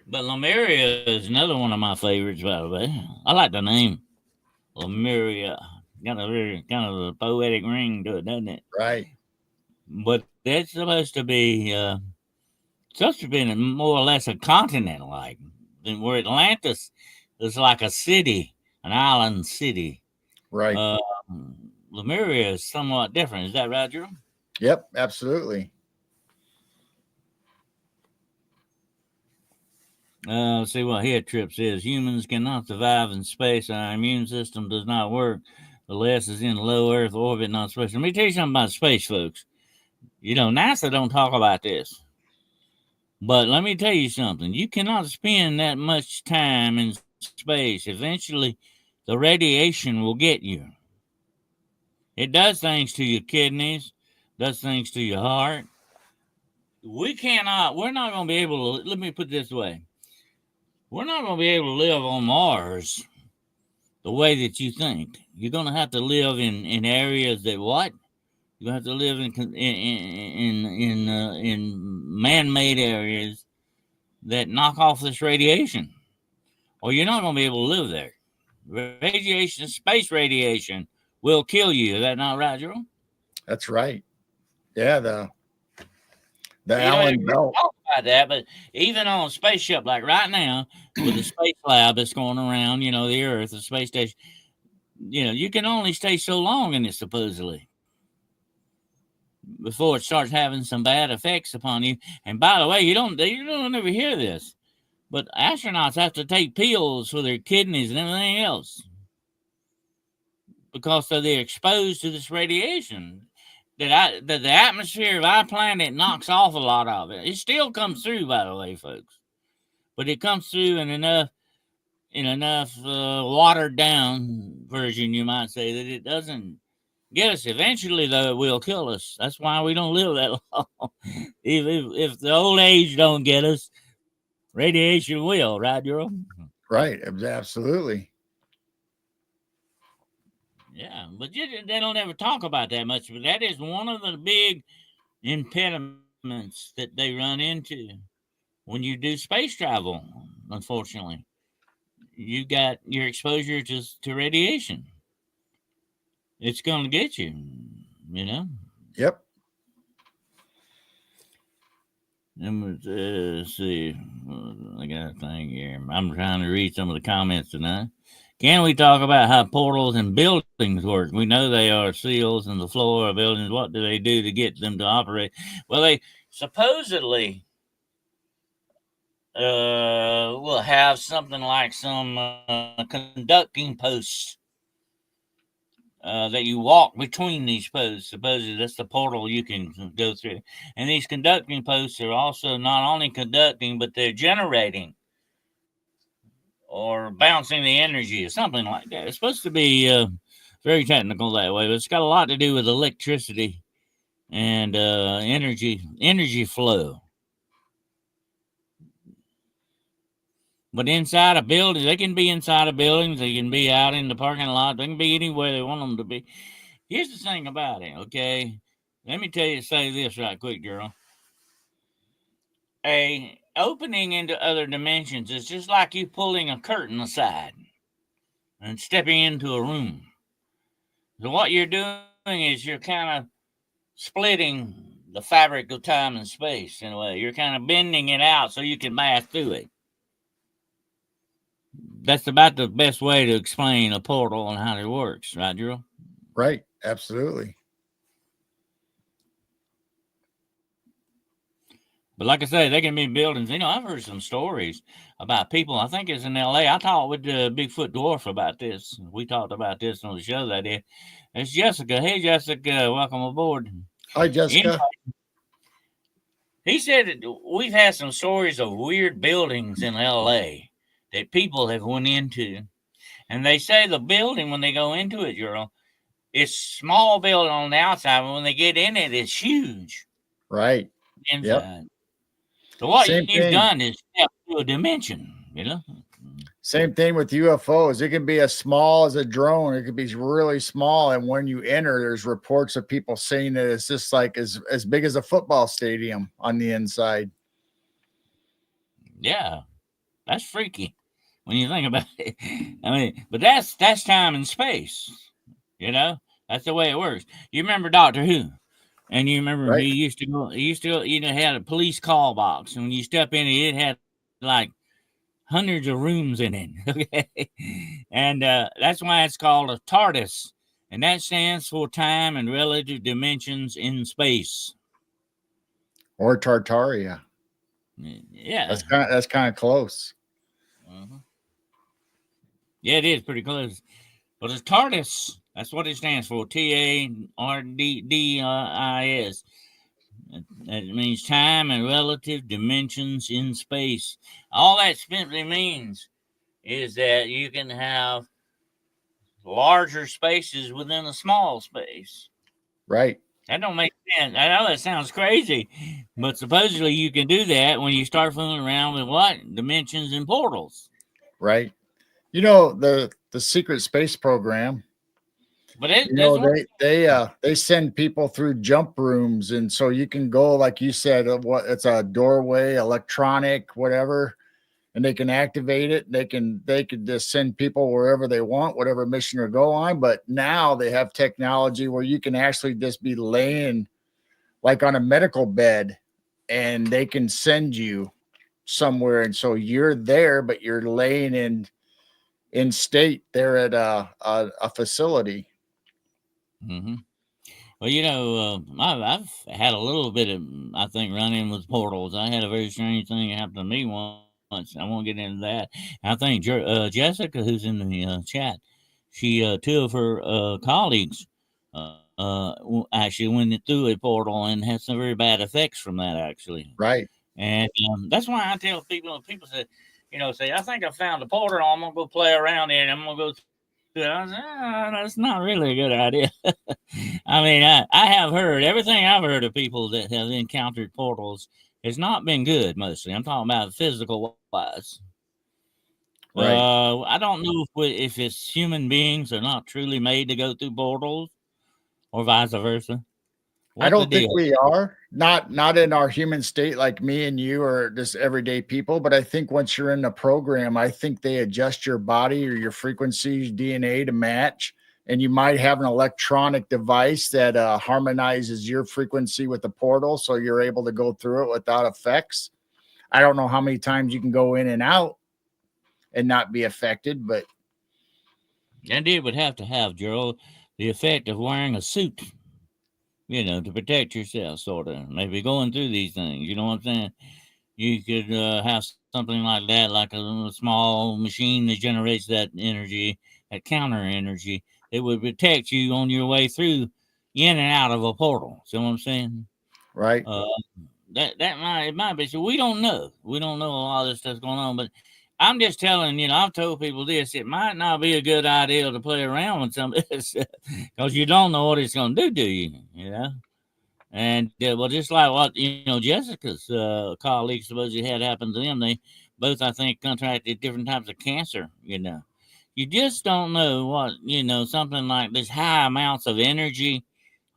[SPEAKER 1] But Lemuria is another one of my favorites, by the way. I like the name Lemuria. Got a very kind of a poetic ring to it, doesn't it?
[SPEAKER 2] Right.
[SPEAKER 1] But that's supposed to be more or less a continent, like than where Atlantis is like a city, an island city.
[SPEAKER 2] Right.
[SPEAKER 1] Uh, Lemuria is somewhat different. Is that right, Drew?
[SPEAKER 2] Yep. Absolutely.
[SPEAKER 1] Let's see what Head Trip says. Humans cannot survive in space. Our immune system does not work. The less is in low Earth orbit, not space. Let me tell you something about space, folks. NASA don't talk about this. But let me tell you something. You cannot spend that much time in space. Eventually, the radiation will get you. It does things to your kidneys, does things to your heart. We're not going to be able to, let me put it this way. We're not going to be able to live on Mars the way that you think. You're going to have to live in areas that what? You're going to have to live in man-made areas that knock off this radiation, or you're not going to be able to live there. Radiation, space radiation, will kill you. Is that not right, Joe?
[SPEAKER 2] That's right. Yeah. The
[SPEAKER 1] You don't
[SPEAKER 2] Allen
[SPEAKER 1] even
[SPEAKER 2] belt.
[SPEAKER 1] talk about that, but even on a spaceship, like right now, with the space lab that's going around, the Earth, the space station, you can only stay so long in it supposedly before it starts having some bad effects upon you. And by the way, you don't ever hear this, but astronauts have to take pills for their kidneys and everything else because they're exposed to this radiation that the atmosphere of our planet knocks off a lot of it. It still comes through, by the way, folks, but it comes through in enough watered down version, you might say, that it doesn't get us. Eventually, though, it will kill us. That's why we don't live that long. If the old age don't get us, radiation will, right, Jerome?
[SPEAKER 2] Right. Absolutely.
[SPEAKER 1] Yeah, but they don't ever talk about that much. But that is one of the big impediments that they run into when you do space travel. Unfortunately, you got your exposure to radiation. It's going to get you. You know.
[SPEAKER 2] Yep.
[SPEAKER 1] Let's see. I got a thing here. I'm trying to read some of the comments tonight. Can we talk about how portals and buildings work? We know they are seals in the floor of buildings. What do they do to get them to operate? Well, they supposedly will have something like some conducting posts that you walk between these posts. Supposedly, that's the portal you can go through. And these conducting posts are also not only conducting, but they're generating or bouncing the energy or something like that. It's supposed to be very technical that way, but it's got a lot to do with electricity and energy flow. But inside a building, they can be inside of buildings, they can be out in the parking lot, they can be anywhere they want them to be. Here's the thing about it, okay? Let me say this right quick, girl. A opening into other dimensions is just like you pulling a curtain aside and stepping into a room. So what you're doing is you're kind of splitting the fabric of time and space in a way. You're kind of bending it out so you can pass through it. That's about the best way to explain a portal and how it works, right, Drew?
[SPEAKER 2] Right. Absolutely.
[SPEAKER 1] But like I say, they can be buildings. I've heard some stories about people. I think it's in L.A. I talked with the Bigfoot dwarf about this. We talked about this on the show that day. It's Jessica. Hey, Jessica, welcome aboard.
[SPEAKER 2] Hi,
[SPEAKER 1] Anyway,
[SPEAKER 2] Jessica.
[SPEAKER 1] he said that we've had some stories of weird buildings in L.A. that people have went into, and they say the building when they go into it, it's small building on the outside, but when they get in it, it's huge
[SPEAKER 2] Right. Yep.
[SPEAKER 1] inside. So what
[SPEAKER 2] Same
[SPEAKER 1] you've
[SPEAKER 2] thing.
[SPEAKER 1] done is step to a dimension.
[SPEAKER 2] Same thing with UFOs. It can be as small as a drone. It could be really small. And when you enter, there's reports of people saying that it's just like as big as a football stadium on the inside.
[SPEAKER 1] Yeah, that's freaky when you think about it. I mean, but that's time and space. You know, that's the way it works. You remember Doctor Who, and you remember
[SPEAKER 2] Right.
[SPEAKER 1] he used to go. He used to, had a police call box, and when you step in it, it had like hundreds of rooms in it. Okay, and that's why it's called a TARDIS, and that stands for time and relative dimensions in space.
[SPEAKER 2] Or Tartaria.
[SPEAKER 1] Yeah.
[SPEAKER 2] That's kind of close.
[SPEAKER 1] Uh-huh. Yeah, it is pretty close. But it's TARDIS. That's what it stands for. TARDIS. That means time and relative dimensions in space. All that simply means is that you can have larger spaces within a small space.
[SPEAKER 2] Right.
[SPEAKER 1] That don't make sense. I know that sounds crazy, but supposedly you can do that when you start fooling around with what? Dimensions and portals.
[SPEAKER 2] Right. The secret space program.
[SPEAKER 1] But it doesn't work.
[SPEAKER 2] They send people through jump rooms, and so you can go like you said. What it's a doorway, electronic, whatever, and they can activate it. They could just send people wherever they want, whatever mission or go on. But now they have technology where you can actually just be laying like on a medical bed, and they can send you somewhere, and so you're there, but you're laying in state there at a facility.
[SPEAKER 1] Mm-hmm. Well, I've had a little bit of, I think, run-in with portals. I had a very strange thing happen to me once. I won't get into that. I think Jessica, who's in the chat, two of her colleagues actually went through a portal and had some very bad effects from that, actually.
[SPEAKER 2] Right.
[SPEAKER 1] And that's why I tell people, people say, I think I found a portal. I'm going to go play around in it. I'm going to go through it. I say, that's not really a good idea. I mean, I have heard everything I've heard of people that have encountered portals has not been good. Mostly, I'm talking about physical wise.
[SPEAKER 2] Right.
[SPEAKER 1] I don't know if it's human beings are not truly made to go through portals, or vice versa.
[SPEAKER 2] I
[SPEAKER 1] What's the
[SPEAKER 2] don't think
[SPEAKER 1] deal?
[SPEAKER 2] we are not in our human state like me and you or just everyday people, but I think once you're in the program, I think they adjust your body or your frequencies, DNA to match, and you might have an electronic device that harmonizes your frequency with the portal, so you're able to go through it without effects. I don't know how many times you can go in and out and not be affected, but
[SPEAKER 1] And it would have to have, Gerald, the effect of wearing a suit, to protect yourself, sort of. Maybe going through these things, you know what I'm saying? You could have something like that, like a small machine that generates that energy, that counter energy. It would protect you on your way through, in and out of a portal. See what I'm saying?
[SPEAKER 2] right,
[SPEAKER 1] Uh, it might be. So we don't know. We don't know a lot of this stuff's going on, but I'm just telling I've told people this. It might not be a good idea to play around with some of this because you don't know what it's going to do to you. And well, just like what Jessica's colleagues supposedly had happen to them, they both, I think, contracted different types of cancer. You just don't know what something like this high amounts of energy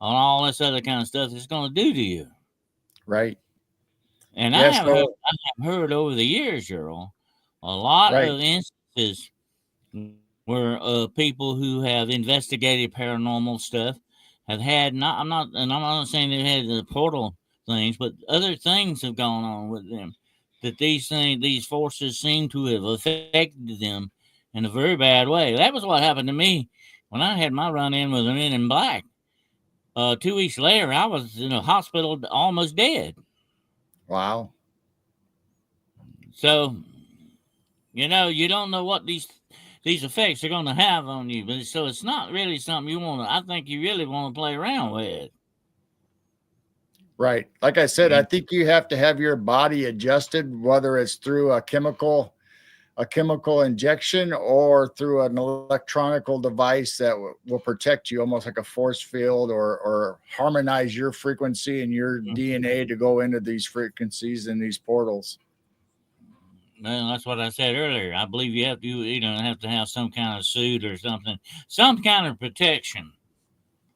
[SPEAKER 1] on all this other kind of stuff is going to do to you.
[SPEAKER 2] right.
[SPEAKER 1] And
[SPEAKER 2] Yeah, so
[SPEAKER 1] I have heard over the years, Earl, a lot
[SPEAKER 2] right,
[SPEAKER 1] of instances where people who have investigated paranormal stuff have had not. I'm not saying they had the portal things, but other things have gone on with them. That these forces seem to have affected them in a very bad way. That was what happened to me when I had my run in with the Men in Black. 2 weeks later, I was in a hospital, almost dead.
[SPEAKER 2] Wow.
[SPEAKER 1] So, you don't know what these effects are going to have on you, but so it's not really something you want to. I think you really want to play around with.
[SPEAKER 2] Right. Like I said, I think you have to have your body adjusted, whether it's through a chemical injection or through an electronical device that will protect you, almost like a force field, or harmonize your frequency and your DNA to go into these frequencies and these portals.
[SPEAKER 1] Well, that's what I said earlier. I believe have to have some kind of suit or something, some kind of protection.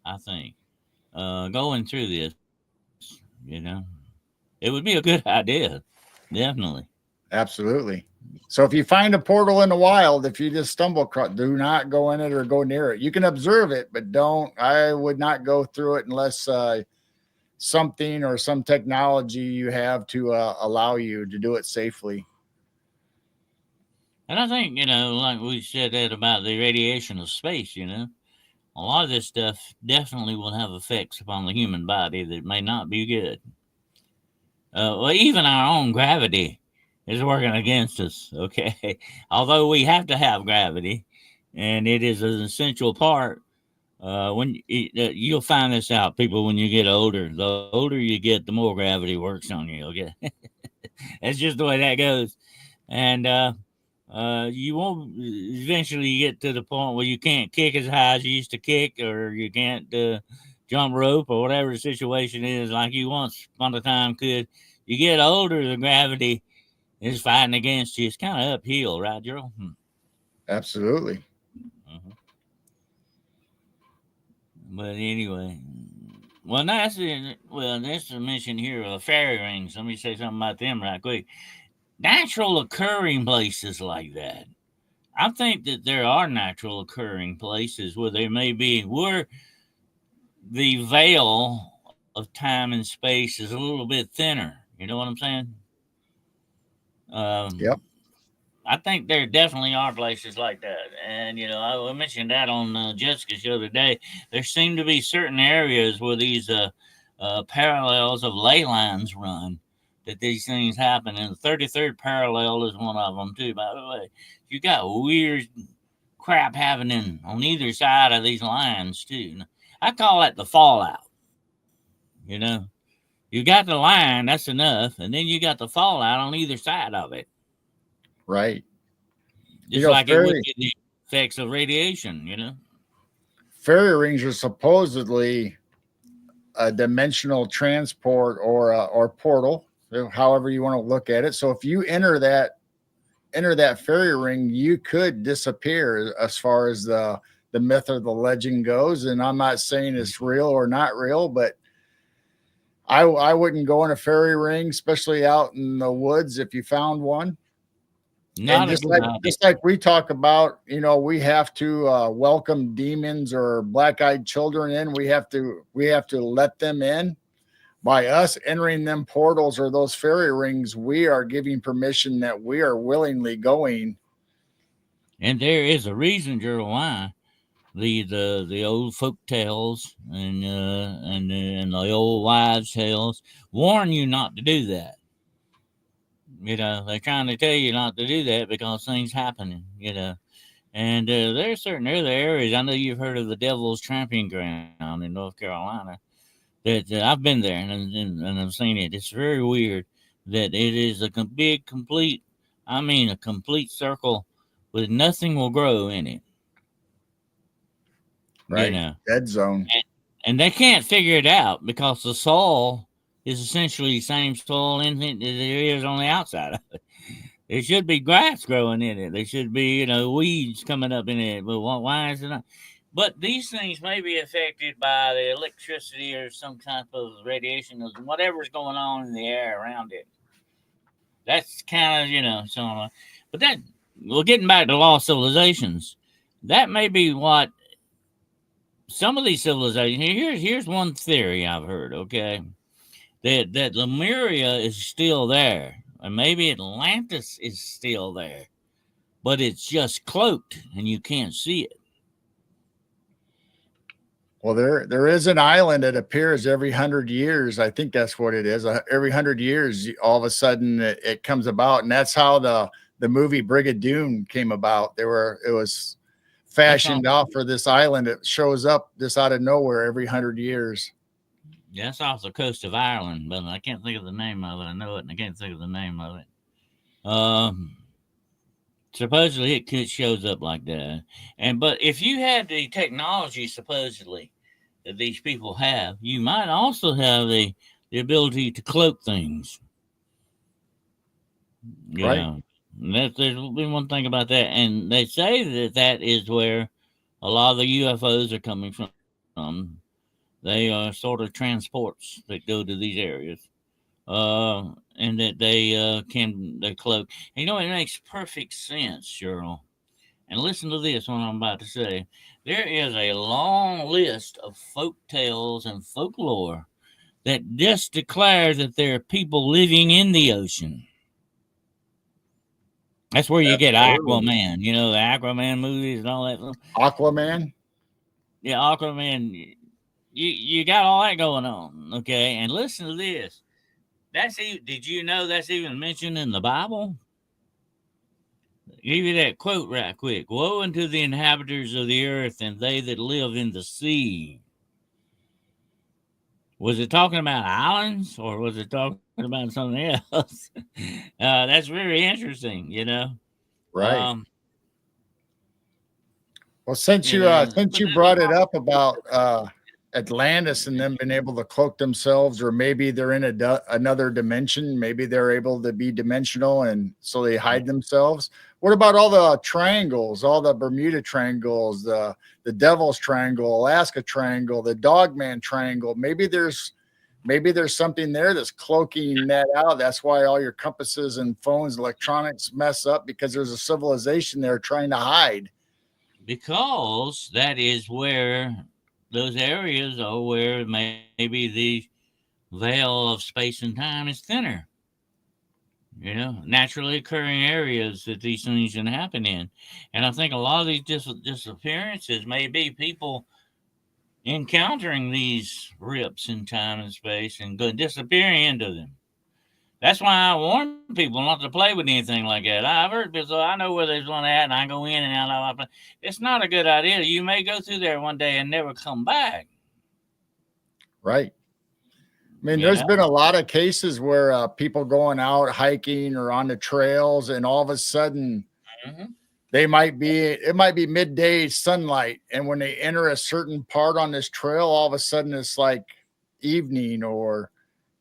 [SPEAKER 1] I think going through this, it would be a good idea, definitely.
[SPEAKER 2] Absolutely. So if you find a portal in the wild, if you just stumble across, do not go in it or go near it. You can observe it, but don't. I would not go through it unless something or some technology you have to allow you to do it safely.
[SPEAKER 1] And I think like we said that about the radiation of space. A lot of this stuff definitely will have effects upon the human body that may not be good. Well, even our own gravity is working against us. Okay, although we have to have gravity, and it is an essential part. You'll find this out, people, when you get older. The older you get, the more gravity works on you. Okay, that's just the way that goes, and you won't eventually get to the point where you can't kick as high as you used to kick, or you can't jump rope, or whatever the situation is, like you once upon a time could. You get older, the gravity is fighting against you. It's kind of uphill, right, Gerald?
[SPEAKER 2] Absolutely.
[SPEAKER 1] Mm-hmm. But anyway, well, that's it. Well, there's a mention here of fairy rings. Let me say something about them right quick. Natural occurring places like that. I think that there are natural occurring places where where the veil of time and space is a little bit thinner. You know what I'm saying?
[SPEAKER 2] Yep.
[SPEAKER 1] Um, I think there definitely are places like that, and I mentioned that on Jessica's show today. There seem to be certain areas where these parallels of ley lines run. That these things happen, and the 33rd parallel is one of them too. By the way, you got weird crap happening on either side of these lines too. I call that the fallout. You know, you got the line, that's enough, and then you got the fallout on either side of it,
[SPEAKER 2] Right.
[SPEAKER 1] just like it would
[SPEAKER 2] Fairy
[SPEAKER 1] be the effects of radiation.
[SPEAKER 2] fairy rings are supposedly a dimensional transport or portal, however you want to look at it. So if you enter that fairy ring, you could disappear as far as the myth or the legend goes. And I'm not saying it's real or not real, but I wouldn't go in a fairy ring, especially out in the woods if you found one. And
[SPEAKER 1] Not a
[SPEAKER 2] just
[SPEAKER 1] good
[SPEAKER 2] like
[SPEAKER 1] idea.
[SPEAKER 2] just like we talk about, we have to welcome demons or black-eyed children in. We have to let them in. By us entering them portals or those fairy rings, we are giving permission that we are willingly going.
[SPEAKER 1] And there is a reason, Gerald, why the old folk tales and the old wives' tales warn you not to do that. They're trying to tell you not to do that because things happening. And there's certain other areas. I know you've heard of the Devil's Tramping Ground in North Carolina. That I've been there and I've seen it. It's very weird that it is big, complete. I mean, a complete circle with nothing will grow in it. You
[SPEAKER 2] Right.
[SPEAKER 1] know,
[SPEAKER 2] Dead zone.
[SPEAKER 1] and they can't figure it out because the soil is essentially the same soil in it that there is on the outside of it. There should be grass growing in it. There should be, weeds coming up in it. But why is it not? But these things may be affected by the electricity or some type of radiation or whatever's going on in the air around it. That's kind of, but that, well, getting back to lost civilizations, that may be what some of these civilizations. Here's one theory I've heard. Okay, that Lemuria is still there, and maybe Atlantis is still there, but it's just cloaked and you can't see it.
[SPEAKER 2] Well, there is an island that appears every 100 years. I think that's what it is. Every 100 years, all of a sudden it comes about, and that's how the movie Brigadoon came about. It was fashioned off for this island. It shows up just out of nowhere every 100 years.
[SPEAKER 1] Yeah, that's off the coast of Ireland, but I can't think of the name of it. I know it, and I can't think of the name of it. Supposedly it shows up like that, but if you had the technology supposedly that these people have, you might also have the ability to cloak things. You
[SPEAKER 2] Right.
[SPEAKER 1] know, there's been one thing about that, and they say that is where a lot of the UFOs are coming from. They are sort of transports that go to these areas, and that they cloak. And, it makes perfect sense, Cheryl. And listen to this, what I'm about to say. There is a long list of folk tales and folklore that just declares that there are people living in the ocean. That's where you get
[SPEAKER 2] Absolutely.
[SPEAKER 1] Aquaman, the Aquaman movies and all that.
[SPEAKER 2] Aquaman.
[SPEAKER 1] Yeah, Aquaman. You got all that going on, okay? And listen to this. Did you know that's even mentioned in the Bible? Give you that quote right quick. Woe unto the inhabitants of the earth and they that live in the sea. Was it talking about islands or was it talking about something else? That's very interesting.
[SPEAKER 2] Right.
[SPEAKER 1] Um,
[SPEAKER 2] Well,
[SPEAKER 1] but
[SPEAKER 2] since you
[SPEAKER 1] that's
[SPEAKER 2] brought it up about Atlantis and them being able to cloak themselves, or maybe they're in another dimension, maybe they're able to be dimensional, and so they hide themselves. What about all the triangles, all the Bermuda triangles, the Devil's Triangle, Alaska Triangle, the Dogman Triangle? Maybe there's something there that's cloaking that out. That's why all your compasses and phones, electronics mess up, because there's a civilization there trying to hide.
[SPEAKER 1] because that is where those areas are where maybe the veil of space and time is thinner. Naturally occurring areas that these things can happen in. And I think a lot of these disappearances may be people encountering these rips in time and space and disappearing into them. That's why I warn people not to play with anything like that. I've heard people say, I know where there's one at, and I go in and out. It's not a good idea. You may go through there one day and never come back.
[SPEAKER 2] Right. I mean,
[SPEAKER 1] You
[SPEAKER 2] there's
[SPEAKER 1] know?
[SPEAKER 2] been a lot of cases where people going out hiking or on the trails, and all of a sudden
[SPEAKER 1] Mm-hmm.
[SPEAKER 2] it might be midday sunlight, and when they enter a certain part on this trail, all of a sudden it's like evening or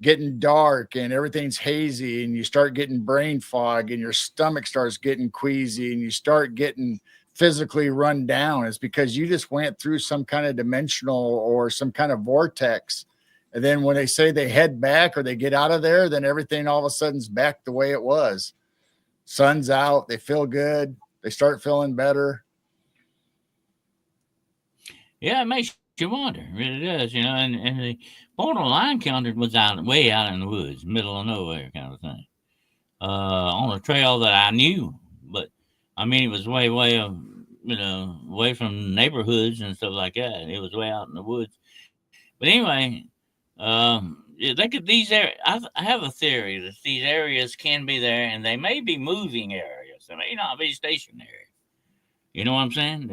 [SPEAKER 2] getting dark, and everything's hazy, and you start getting brain fog, and your stomach starts getting queasy, and you start getting physically run down. It's because you just went through some kind of dimensional or some kind of vortex. And then when they say they head back or they get out of there, then everything all of a sudden's back the way it was. Sun's out, they feel good, they start feeling better.
[SPEAKER 1] Yeah, it makes you wonder. It really does, and the borderline counter was way out in the woods, middle of nowhere kind of thing. On a trail that I knew, but I mean, it was away from neighborhoods and stuff like that. It was way out in the woods. But anyway, yeah, they could I have a theory that these areas can be there, and they may be moving areas. They may not be stationary. You know what I'm saying?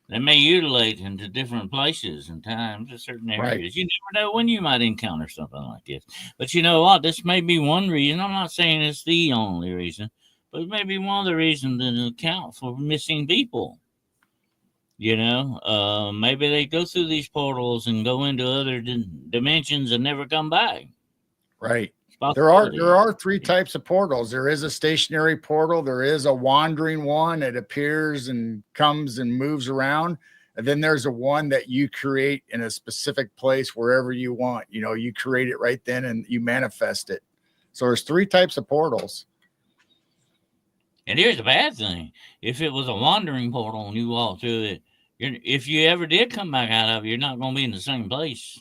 [SPEAKER 1] They may utilate into different places and times in certain
[SPEAKER 2] Right.
[SPEAKER 1] areas. You never know when you might encounter something like this. But you know what? This may be one reason. I'm not saying it's the only reason, but it may be one of the reasons that account for missing people. Maybe they go through these portals and go into other dimensions and never come back.
[SPEAKER 2] Right.
[SPEAKER 1] It's a
[SPEAKER 2] There
[SPEAKER 1] possibility.
[SPEAKER 2] are three types of portals. There is a stationary portal, there is a wandering one that appears and comes and moves around. And then there's a one that you create in a specific place wherever you want. You create it right then and you manifest it. So there's three types of portals.
[SPEAKER 1] And here's the bad thing: if it was a wandering portal and you walk through it, if you ever did come back out of it, you're not going to be in the same place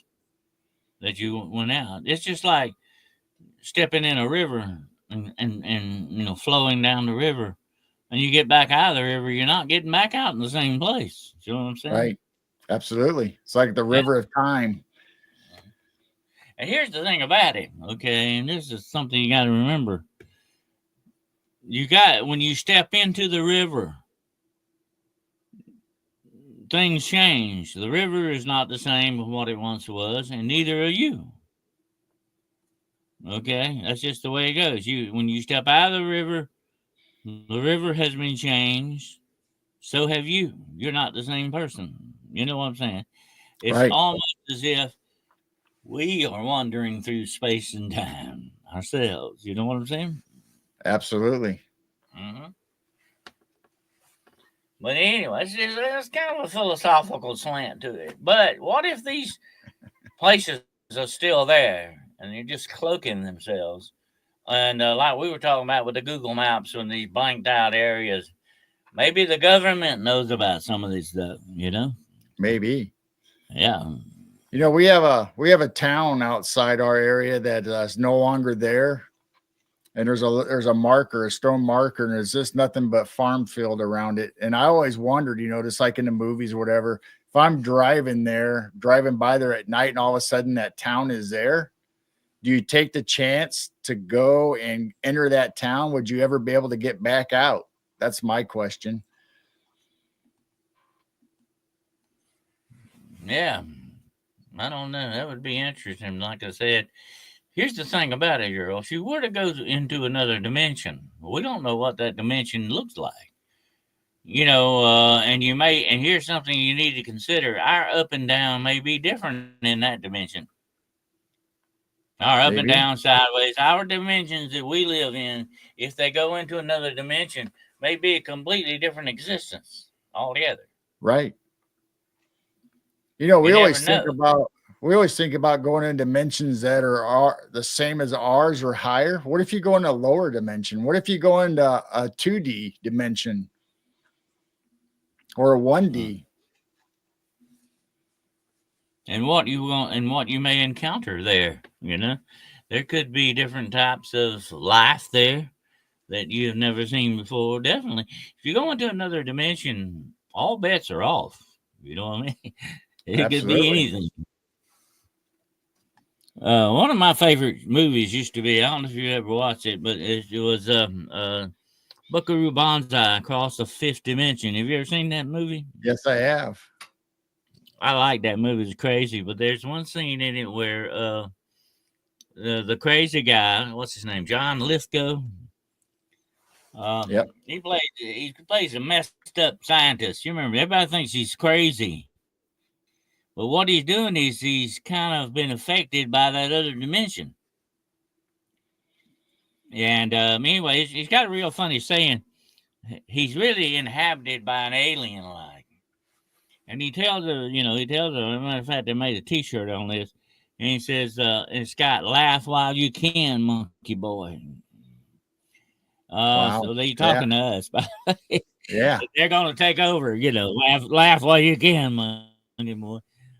[SPEAKER 1] that you went out. It's just like stepping in a river and flowing down the river, and you get back out of the river, you're not getting back out in the same place. You know what I'm saying?
[SPEAKER 2] Right. Absolutely. It's like the river of time.
[SPEAKER 1] And here's the thing about it, okay? And this is something you got to remember. When you step into the river, things change. The river is not the same as what it once was, and neither are you. Okay, that's just the way it goes. When you step out of the river has been changed. So have you. You're not the same person. You know what I'm saying? It's
[SPEAKER 2] Right.
[SPEAKER 1] almost as if we are wandering through space and time ourselves. You know what I'm saying?
[SPEAKER 2] Absolutely.
[SPEAKER 1] Mm-hmm. But anyway, it's kind of a philosophical slant to it. But what if these places are still there and they're just cloaking themselves? And like we were talking about with the Google Maps and these blanked out areas, maybe the government knows about some of this stuff, you know?
[SPEAKER 2] Maybe.
[SPEAKER 1] Yeah.
[SPEAKER 2] We have a town outside our area that is no longer there, and there's a marker, a stone marker, and there's just nothing but farm field around it. And I always wondered, just like in the movies or whatever, if I'm driving by there at night, and all of a sudden that town is there, do you take the chance to go and enter that town? Would you ever be able to get back out? That's my question.
[SPEAKER 1] Yeah. I don't know. That would be interesting. Like I said, here's the thing about it, girl. If you were to go into another dimension, we don't know what that dimension looks like. And here's something you need to consider. Our up and down may be different in that dimension. Our up and
[SPEAKER 2] Maybe.
[SPEAKER 1] down, sideways, our dimensions that we live in, if they go into another dimension, may be a completely different existence altogether.
[SPEAKER 2] Right.
[SPEAKER 1] You never know.
[SPEAKER 2] We always think about going in dimensions that are the same as ours or higher. What if you go in a lower dimension? What if you go into a 2D dimension or a
[SPEAKER 1] Mm.
[SPEAKER 2] 1D?
[SPEAKER 1] And what you may encounter there, there could be different types of life there that you have never seen before. Definitely, if you go into another dimension, all bets are off. You know what I mean? It could be
[SPEAKER 2] Absolutely.
[SPEAKER 1] anything. One of my favorite movies used to be, I don't know if you ever watched it, but it was Buckaroo Banzai Across the Fifth Dimension. Have you ever seen that movie?
[SPEAKER 2] Yes, I have.
[SPEAKER 1] I like that movie. It's crazy, but there's one scene in it where the crazy guy, what's his name, John Lithgow.
[SPEAKER 2] Yep.
[SPEAKER 1] He plays a messed up scientist. You remember, everybody thinks he's crazy, but what he's doing is he's kind of been affected by that other dimension. And anyway, he's got a real funny saying. He's really inhabited by an alien, like. And he tells her. Matter of fact, they made a T-shirt on this, and he says, "It's got laugh while you can, monkey boy."
[SPEAKER 2] Wow.
[SPEAKER 1] So they
[SPEAKER 2] Yeah.
[SPEAKER 1] talking to us.
[SPEAKER 2] Yeah.
[SPEAKER 1] They're gonna take over. Laugh while you can, monkey boy.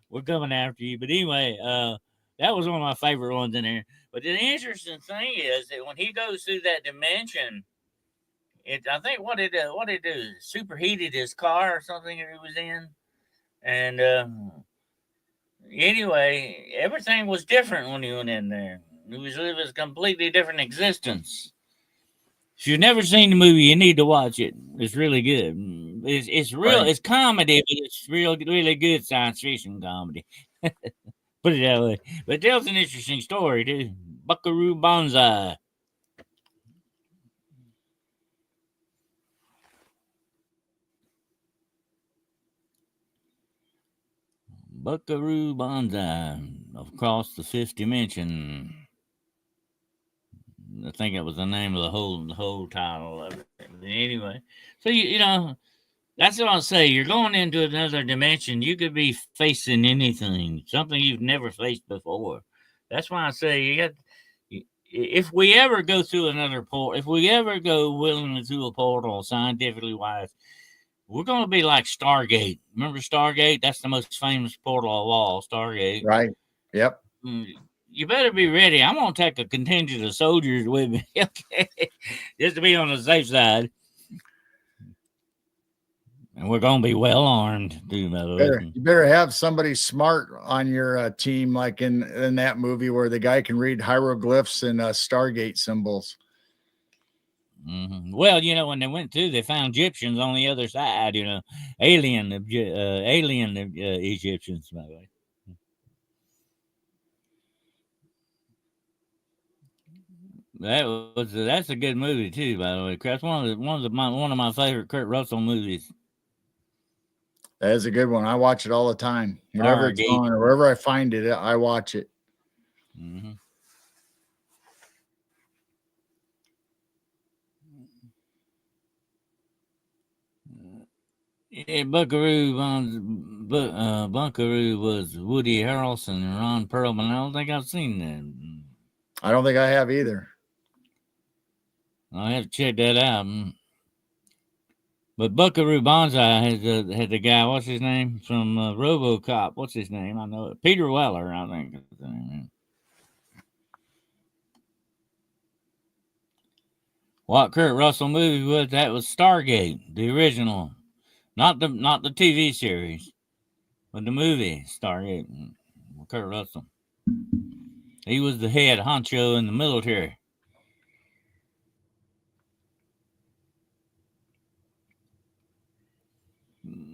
[SPEAKER 1] We're coming after you. But anyway, that was one of my favorite ones in there. But the interesting thing is that when he goes through that dimension, I think what it do, superheated his car or something that he was in, and anyway, everything was different when he went in there. He was living a completely different existence. If you've never seen the movie, you need to watch it. It's really good. It's real.
[SPEAKER 2] Right.
[SPEAKER 1] It's comedy, but it's really good science fiction comedy. Put it that way. But it tells an interesting story too. Buckaroo Banzai. Buckaroo Banzai across the fifth dimension. I think it was the name of the whole title of it. But anyway, so that's what I'll say. You're going into another dimension. You could be facing anything, something you've never faced before. That's why I say you got. If we ever go through another port, if we ever go willingly through a portal, scientifically wise, we're going to be like Stargate. Remember Stargate? That's the most famous portal of all, Stargate.
[SPEAKER 2] Right. Yep.
[SPEAKER 1] You better be ready. I'm going to take a contingent of soldiers with me, okay, just to be on the safe side. And we're going to be well armed, too, by the way.
[SPEAKER 2] You better have somebody smart on your team, like in that movie where the guy can read hieroglyphs and Stargate symbols.
[SPEAKER 1] Mm-hmm. Well, when they went through, they found Egyptians on the other side. Alien Egyptians, by the way. That's a good movie too, by the way. That's one of my favorite Kurt Russell movies.
[SPEAKER 2] That is a good one. I watch it all the time. Whenever it's
[SPEAKER 1] Stargate.
[SPEAKER 2] on or wherever I find it, I watch it.
[SPEAKER 1] Mm-hmm. Yeah, Buckaroo was Woody Harrelson and Ron Perlman. I don't think I've seen that.
[SPEAKER 2] I don't think I have either.
[SPEAKER 1] I have to check that out. But Buckaroo Banzai had the guy. What's his name from RoboCop? What's his name? I know it. Peter Weller, I think. What Kurt Russell movie was that? Was Stargate, the original, not the TV series, but the movie Stargate. Kurt Russell. He was the head honcho in the military.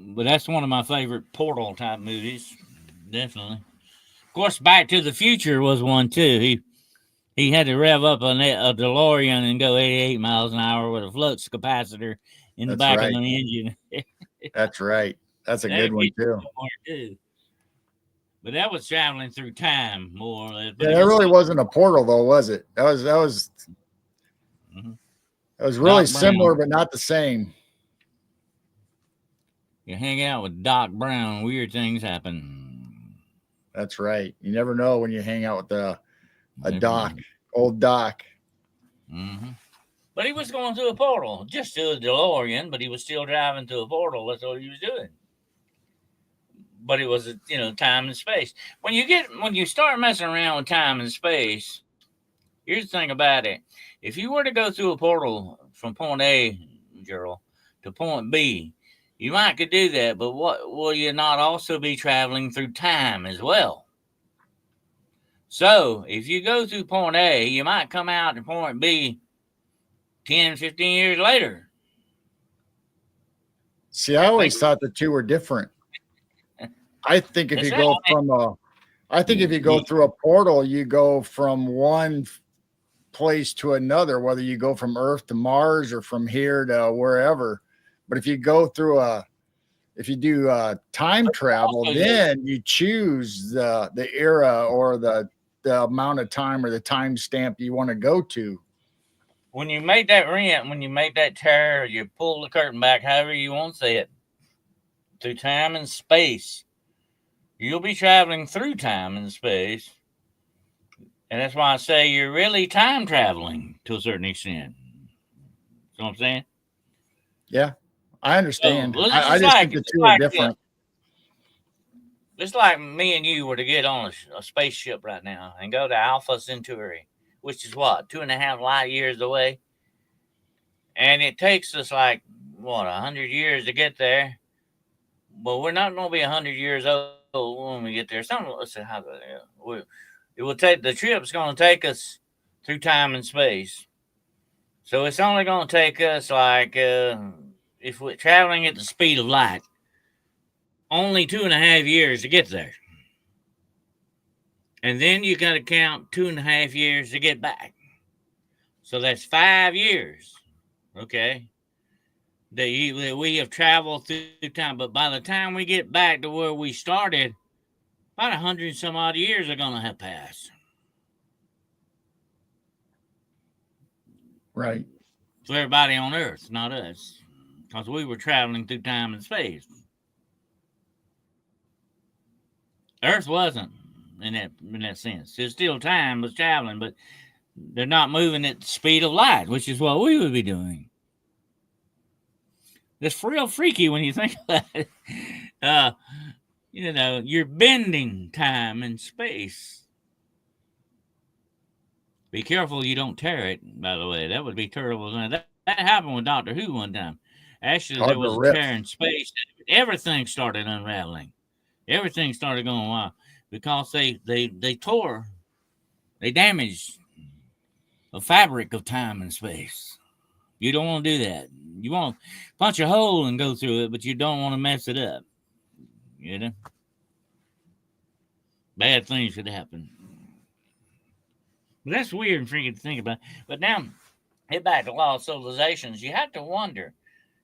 [SPEAKER 1] But that's one of my favorite Portal type movies, definitely. Of course, Back to the Future was one too. He had to rev up a DeLorean and go 88 miles an hour with a flux capacitor in the back of the engine.
[SPEAKER 2] That's right. That's a good one too.
[SPEAKER 1] But that was traveling through time more or less.
[SPEAKER 2] Yeah, that really wasn't a portal though, was it? That was
[SPEAKER 1] mm-hmm.
[SPEAKER 2] That was really similar, but not the same.
[SPEAKER 1] You hang out with Doc Brown, weird things happen.
[SPEAKER 2] That's right. You never know when you hang out with old Doc.
[SPEAKER 1] Mm-hmm. But he was going through a portal, just to a DeLorean, but he was still driving through a portal. That's what he was doing. But it was, time and space. When you start messing around with time and space, here's the thing about it. If you were to go through a portal from point A, Gerald, to point B, you might could do that, but what will you not also be traveling through time as well? So if you go through point A, you might come out to point B 10, 15 years later.
[SPEAKER 2] See, I always thought the two were different. I think if you go through a portal, you go from one place to another, whether you go from Earth to Mars or from here to wherever. But if you go through if you do time travel, then you choose the era or the amount of time or the time stamp you want to go to.
[SPEAKER 1] When you make that rent, when you make that tear, you pull the curtain back, however you want to say it, through time and space. You'll be traveling through time and space. And that's why I say you're really time traveling to a certain extent. You know what I'm saying?
[SPEAKER 2] Yeah, I understand. So, I just think the two are different.
[SPEAKER 1] It's like me and you were to get on a spaceship right now and go to Alpha Centauri, which is 2.5 light years away. And it takes us 100 years to get there. But we're not going to be 100 years old when we get there. It will take the trip's going to take us through time and space. So it's only going to take us if we're traveling at the speed of light, only 2.5 years to get there. And then you got to count 2.5 years to get back. So that's 5 years. Okay. That we have traveled through time. But by the time we get back to where we started, about 100 some odd years are going to have passed.
[SPEAKER 2] Right.
[SPEAKER 1] For everybody on Earth, not us. Because we were traveling through time and space. Earth wasn't in that sense. There's still time was traveling, but they're not moving at the speed of light, which is what we would be doing. It's real freaky when you think about it. You're bending time and space. Be careful you don't tear it, by the way. That would be terrible. That happened with Doctor Who one time. Actually,
[SPEAKER 2] Hard
[SPEAKER 1] there
[SPEAKER 2] to
[SPEAKER 1] was a
[SPEAKER 2] rip.
[SPEAKER 1] tear in space. Everything started unraveling. Everything started going wild because they tore, they damaged the fabric of time and space. You don't want to do that. You want to punch a hole and go through it, but you don't want to mess it up. You know, bad things could happen. But that's weird and freaky to think about. But now, get back to lost civilizations. You have to wonder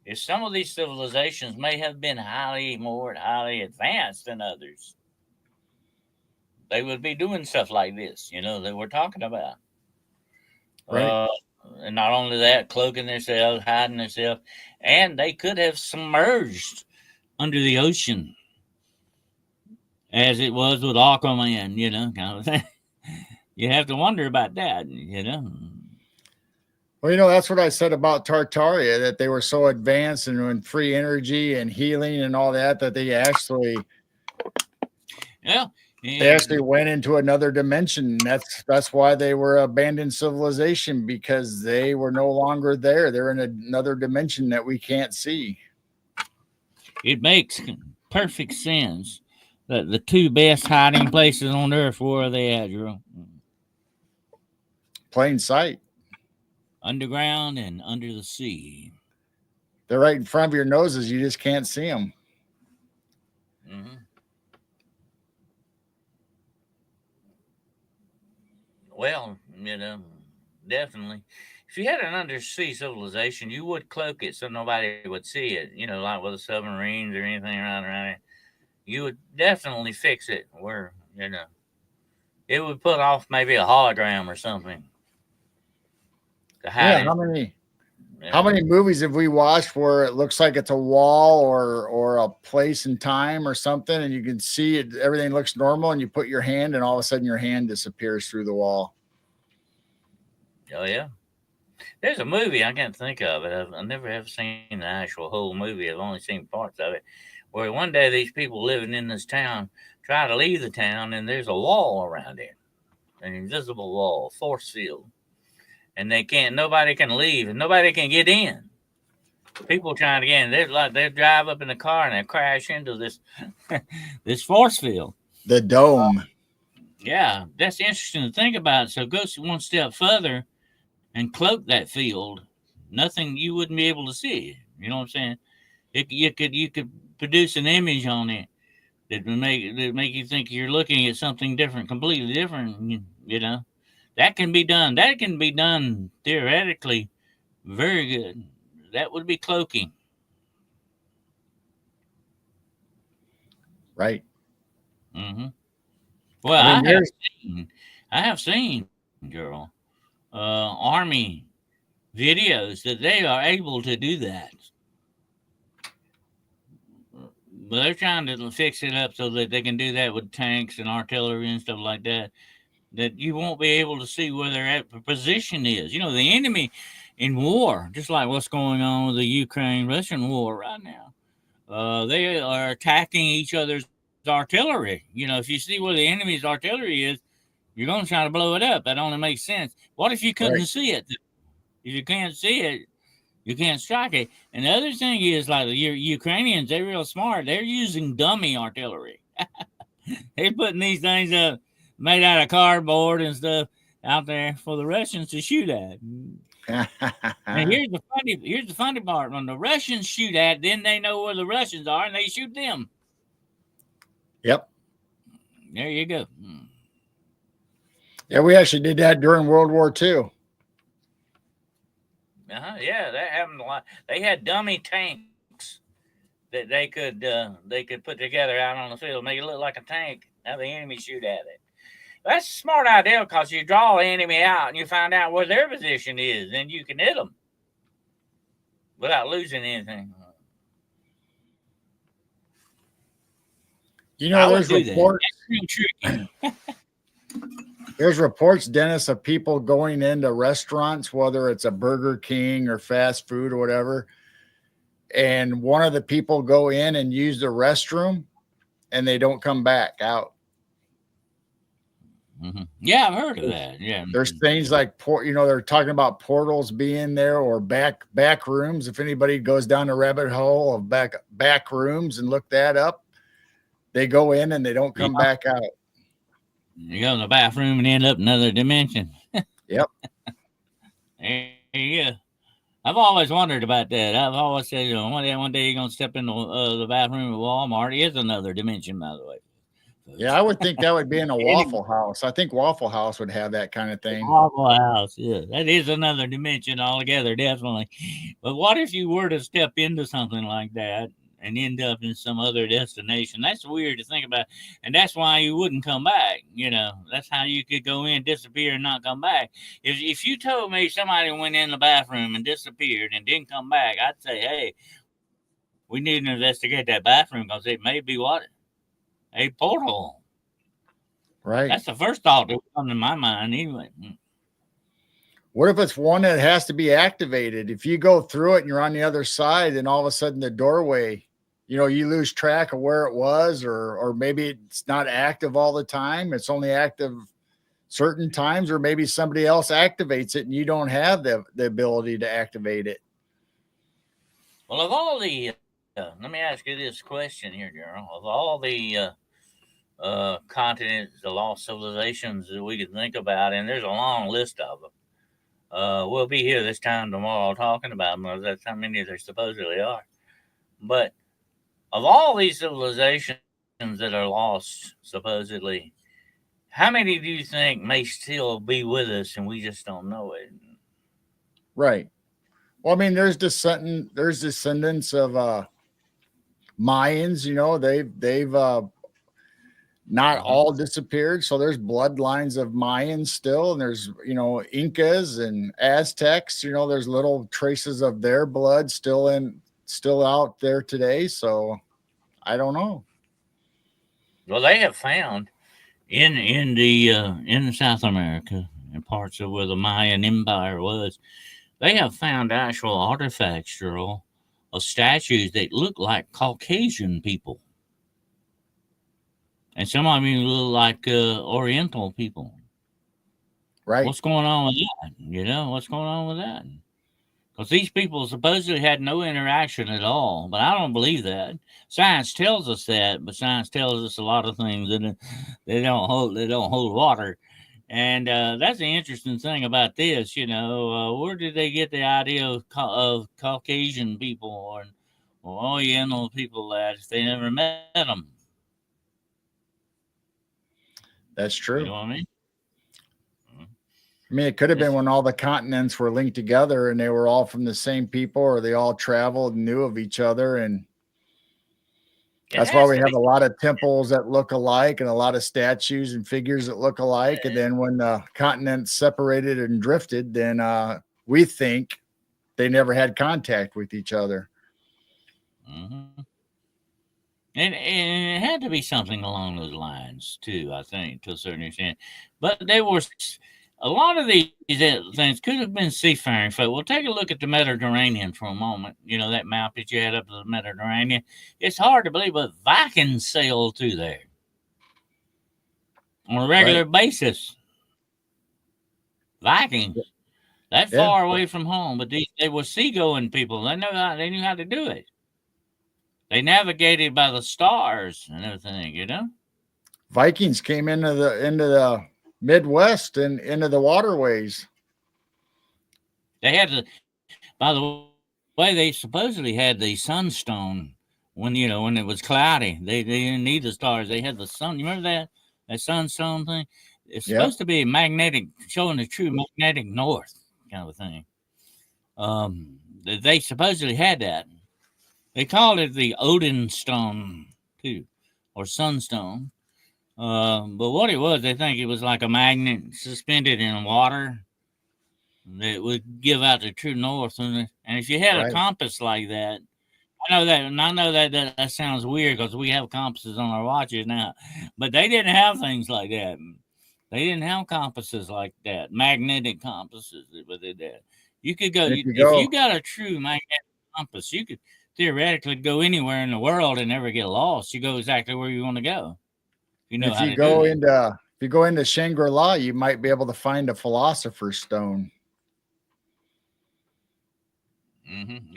[SPEAKER 1] if some of these civilizations may have been highly advanced than others. They would be doing stuff like this, that we're talking about.
[SPEAKER 2] Right.
[SPEAKER 1] Uh, and not only that, cloaking themselves, hiding themselves, and they could have submerged under the ocean, as it was with Aquaman, kind of thing. You have to wonder about that.
[SPEAKER 2] Well, that's what I said about Tartaria, that they were so advanced and in free energy and healing and all that, that they actually
[SPEAKER 1] Yeah.
[SPEAKER 2] went into another dimension. That's why they were abandoned civilization, because they were no longer there. They're in another dimension that we can't see.
[SPEAKER 1] It makes perfect sense that the two best hiding places on Earth, where are they at, Drew?
[SPEAKER 2] Plain sight.
[SPEAKER 1] Underground and under the sea.
[SPEAKER 2] They're right in front of your noses. You just can't see them.
[SPEAKER 1] Mm-hmm. Well, definitely. If you had an undersea civilization, you would cloak it so nobody would see it. Like with the submarines or anything around it. You would definitely fix it where it would put off maybe a hologram or something to hide
[SPEAKER 2] Yeah,
[SPEAKER 1] it.
[SPEAKER 2] how many movies have we watched where it looks like it's a wall or a place in time or something, and you can see it, everything looks normal, and you put your hand, and all of a sudden your hand disappears through the wall.
[SPEAKER 1] Oh yeah. There's a movie I can't think of it. I've never have seen the actual whole movie. I've only seen parts of it. Where one day these people living in this town try to leave the town, and there's a wall around it, an invisible wall, force field, and they can't. Nobody can leave, and nobody can get in. People trying to get in. They drive up in the car and they crash into this this force field.
[SPEAKER 2] The dome.
[SPEAKER 1] Yeah, that's interesting to think about. So go one step further and cloak that field. Nothing you wouldn't be able to see. You know what I'm saying? You could produce an image on it that would make you think you're looking at something different, completely different. That can be done. That can be done theoretically very good. That would be cloaking.
[SPEAKER 2] Right.
[SPEAKER 1] Mm-hmm. Well, I have seen, girl, army videos that they are able to do that. But they're trying to fix it up so that they can do that with tanks and artillery and stuff like that. That you won't be able to see where their position is. The enemy in war, just like what's going on with the Ukraine-Russian war right now. They are attacking each other's artillery. If you see where the enemy's artillery is, you're going to try to blow it up. That only makes sense. What if you couldn't see it? If you can't see it, you can't strike it. And the other thing is, like the Ukrainians, they're real smart. They're using dummy artillery. They're putting these things up made out of cardboard and stuff out there for the Russians to shoot at. And here's the funny part: when the Russians shoot at, then they know where the Russians are and they shoot them.
[SPEAKER 2] Yep.
[SPEAKER 1] There you go.
[SPEAKER 2] Yeah, we actually did that during World War II.
[SPEAKER 1] Yeah, that happened a lot. They had dummy tanks that they could put together out on the field, make it look like a tank. Have the enemy shoot at it. That's a smart idea because you draw the enemy out and you find out where their position is, and you can hit them without losing anything.
[SPEAKER 2] There's reports. There's reports, Dennis, of people going into restaurants, whether it's a Burger King or fast food or whatever, and one of the people go in and use the restroom, and they don't come back out.
[SPEAKER 1] Yeah, I've heard of that. Yeah.
[SPEAKER 2] There's things like they're talking about portals being there or back rooms. If anybody goes down the rabbit hole of back rooms and look that up, they go in and they don't come back out.
[SPEAKER 1] You go in the bathroom and end up in another dimension.
[SPEAKER 2] Yep.
[SPEAKER 1] There you go. I've always wondered about that. I've always said, one day you're gonna step in the bathroom at Walmart. It is another dimension, by the way.
[SPEAKER 2] Yeah, I would think that would be in a Waffle House. I think Waffle House would have that kind of thing.
[SPEAKER 1] Waffle House, yeah, that is another dimension altogether, definitely. But what if you were to step into something like that and end up in some other destination? That's weird to think about, and that's why you wouldn't come back. That's how you could go in, disappear, and not come back. If you told me somebody went in the bathroom and disappeared and didn't come back, I'd say, hey, we need to investigate that bathroom because it may be what? A portal.
[SPEAKER 2] Right.
[SPEAKER 1] That's the first thought that would come to my mind anyway.
[SPEAKER 2] What if it's one that has to be activated? If you go through it and you're on the other side, and all of a sudden the doorway, you lose track of where it was, or maybe it's not active all the time. It's only active certain times, or maybe somebody else activates it and you don't have the ability to activate it.
[SPEAKER 1] Well, of all the, let me ask you this question here, Gerald. Of all the continents, the lost civilizations that we could think about, and there's a long list of them. We'll be here this time tomorrow talking about them, because that's how many there supposedly are. But of all these civilizations that are lost, supposedly, how many do you think may still be with us and we just don't know it?
[SPEAKER 2] Right. Well, I mean, there's descendants of Mayans. They've not all disappeared. So there's bloodlines of Mayans still, and there's Incas and Aztecs. There's little traces of their blood still out there today. So I don't know.
[SPEAKER 1] Well, they have found in South America and parts of where the Mayan Empire was, they have found actual artifacts, Gerald, of statues that look like Caucasian people. And some of them even look like Oriental people.
[SPEAKER 2] Right.
[SPEAKER 1] What's going on with that? What's going on with that? Because these people supposedly had no interaction at all, but I don't believe that. Science tells us that, but science tells us a lot of things that they don't hold water. And that's the interesting thing about this. Where did they get the idea of Caucasian people or Oriental people that if they never met them?
[SPEAKER 2] That's true.
[SPEAKER 1] You know what I mean?
[SPEAKER 2] I mean, it could have been when all the continents were linked together and they were all from the same people, or they all traveled and knew of each other. And that's why we have a lot of temples that look alike and a lot of statues and figures that look alike. And then when the continents separated and drifted, then we think they never had contact with each other.
[SPEAKER 1] Mm-hmm. And it had to be something along those lines, too, I think, to a certain extent. But they were... A lot of these things could have been seafaring folk. Well, take a look at the Mediterranean for a moment. That map that you had up to the Mediterranean. It's hard to believe, but Vikings sailed through there on a regular basis. Vikings, that far away from home, but they were seagoing people. They knew how to do it. They navigated by the stars and everything.
[SPEAKER 2] Vikings came into the Midwest and into the waterways.
[SPEAKER 1] They had by the way, they supposedly had the sunstone when it was cloudy. They didn't need the stars. They had the sun. You remember that sunstone thing? It's supposed to be magnetic, showing the true magnetic north kind of thing. They supposedly had that. They called it the Odin stone too, or sunstone. But what it was, they think it was like a magnet suspended in water that would give out the true north. And if you had a compass like that, I know that sounds weird because we have compasses on our watches now, but they didn't have things like that. They didn't have compasses like that, magnetic compasses. But they did. You could go, if you got a true magnetic compass, you could theoretically go anywhere in the world and never get lost. You go exactly where you want to go.
[SPEAKER 2] If if you go into Shangri-La, you might be able to find a philosopher's stone.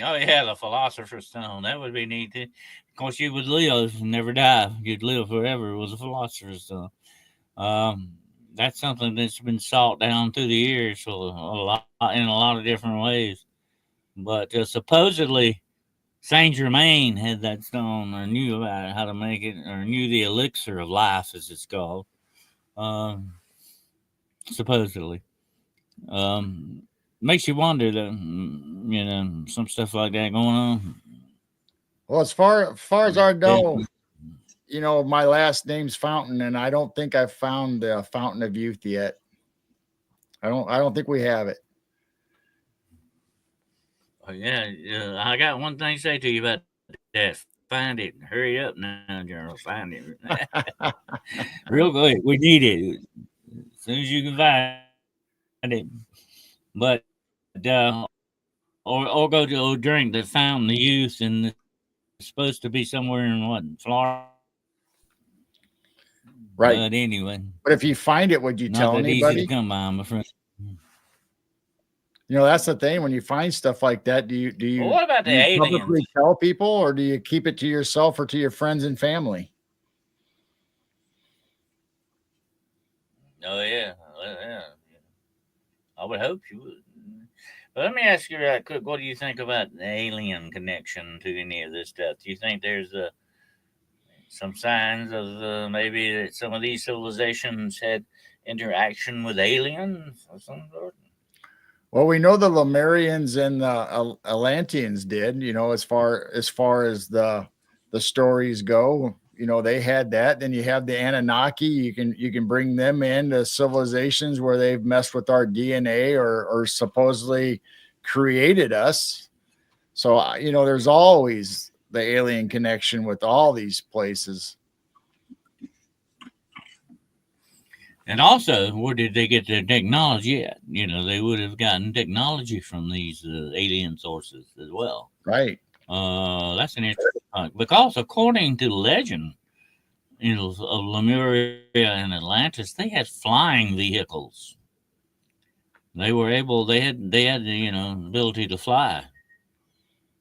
[SPEAKER 1] Oh yeah, the Philosopher's Stone. That would be neat. Of course, you would live and never die. You'd live forever. It was a Philosopher's Stone. Um, that's something that's been sought down through the years for a lot in a lot of different ways. But supposedly, Saint Germain had that stone, or knew about it, how to make it, or knew the elixir of life, as it's called. Um, supposedly. Makes you wonder that some stuff like that going on.
[SPEAKER 2] Well, as far as I know, my last name's Fountain, and I don't think I've found the Fountain of Youth yet. I don't think we have it.
[SPEAKER 1] Oh, yeah, I got one thing to say to you about that. Find it. Hurry up now, General. Find it. Real good. We need it as soon as you can find it. But or go to drink the Fountain of Youth, and it's supposed to be somewhere in what, Florida. But
[SPEAKER 2] Right.
[SPEAKER 1] anyway,
[SPEAKER 2] But if you find it, would you
[SPEAKER 1] not
[SPEAKER 2] tell
[SPEAKER 1] that easy to
[SPEAKER 2] anybody?
[SPEAKER 1] come by, my friend.
[SPEAKER 2] That's the thing. When you find stuff like that, do you do
[SPEAKER 1] Well,
[SPEAKER 2] you
[SPEAKER 1] what about
[SPEAKER 2] do
[SPEAKER 1] the
[SPEAKER 2] you
[SPEAKER 1] aliens?
[SPEAKER 2] publicly tell people, or do you keep it to yourself or to your friends and family?
[SPEAKER 1] Oh yeah, well, yeah. I would hope you would. But let me ask you right quick: what do you think about the alien connection to any of this stuff? Do you think there's some signs of maybe that some of these civilizations had interaction with aliens of some sort?
[SPEAKER 2] Well, we know the Lemurians and the Atlanteans did. As far as the stories go, they had that. Then you have the Anunnaki. You can bring them into civilizations where they've messed with our DNA or supposedly created us. So there's always the alien connection with all these places.
[SPEAKER 1] And also, where did they get their technology at? They would have gotten technology from these alien sources as well.
[SPEAKER 2] Right.
[SPEAKER 1] That's an interesting point because, according to legend, of Lemuria and Atlantis, they had flying vehicles. They had the ability to fly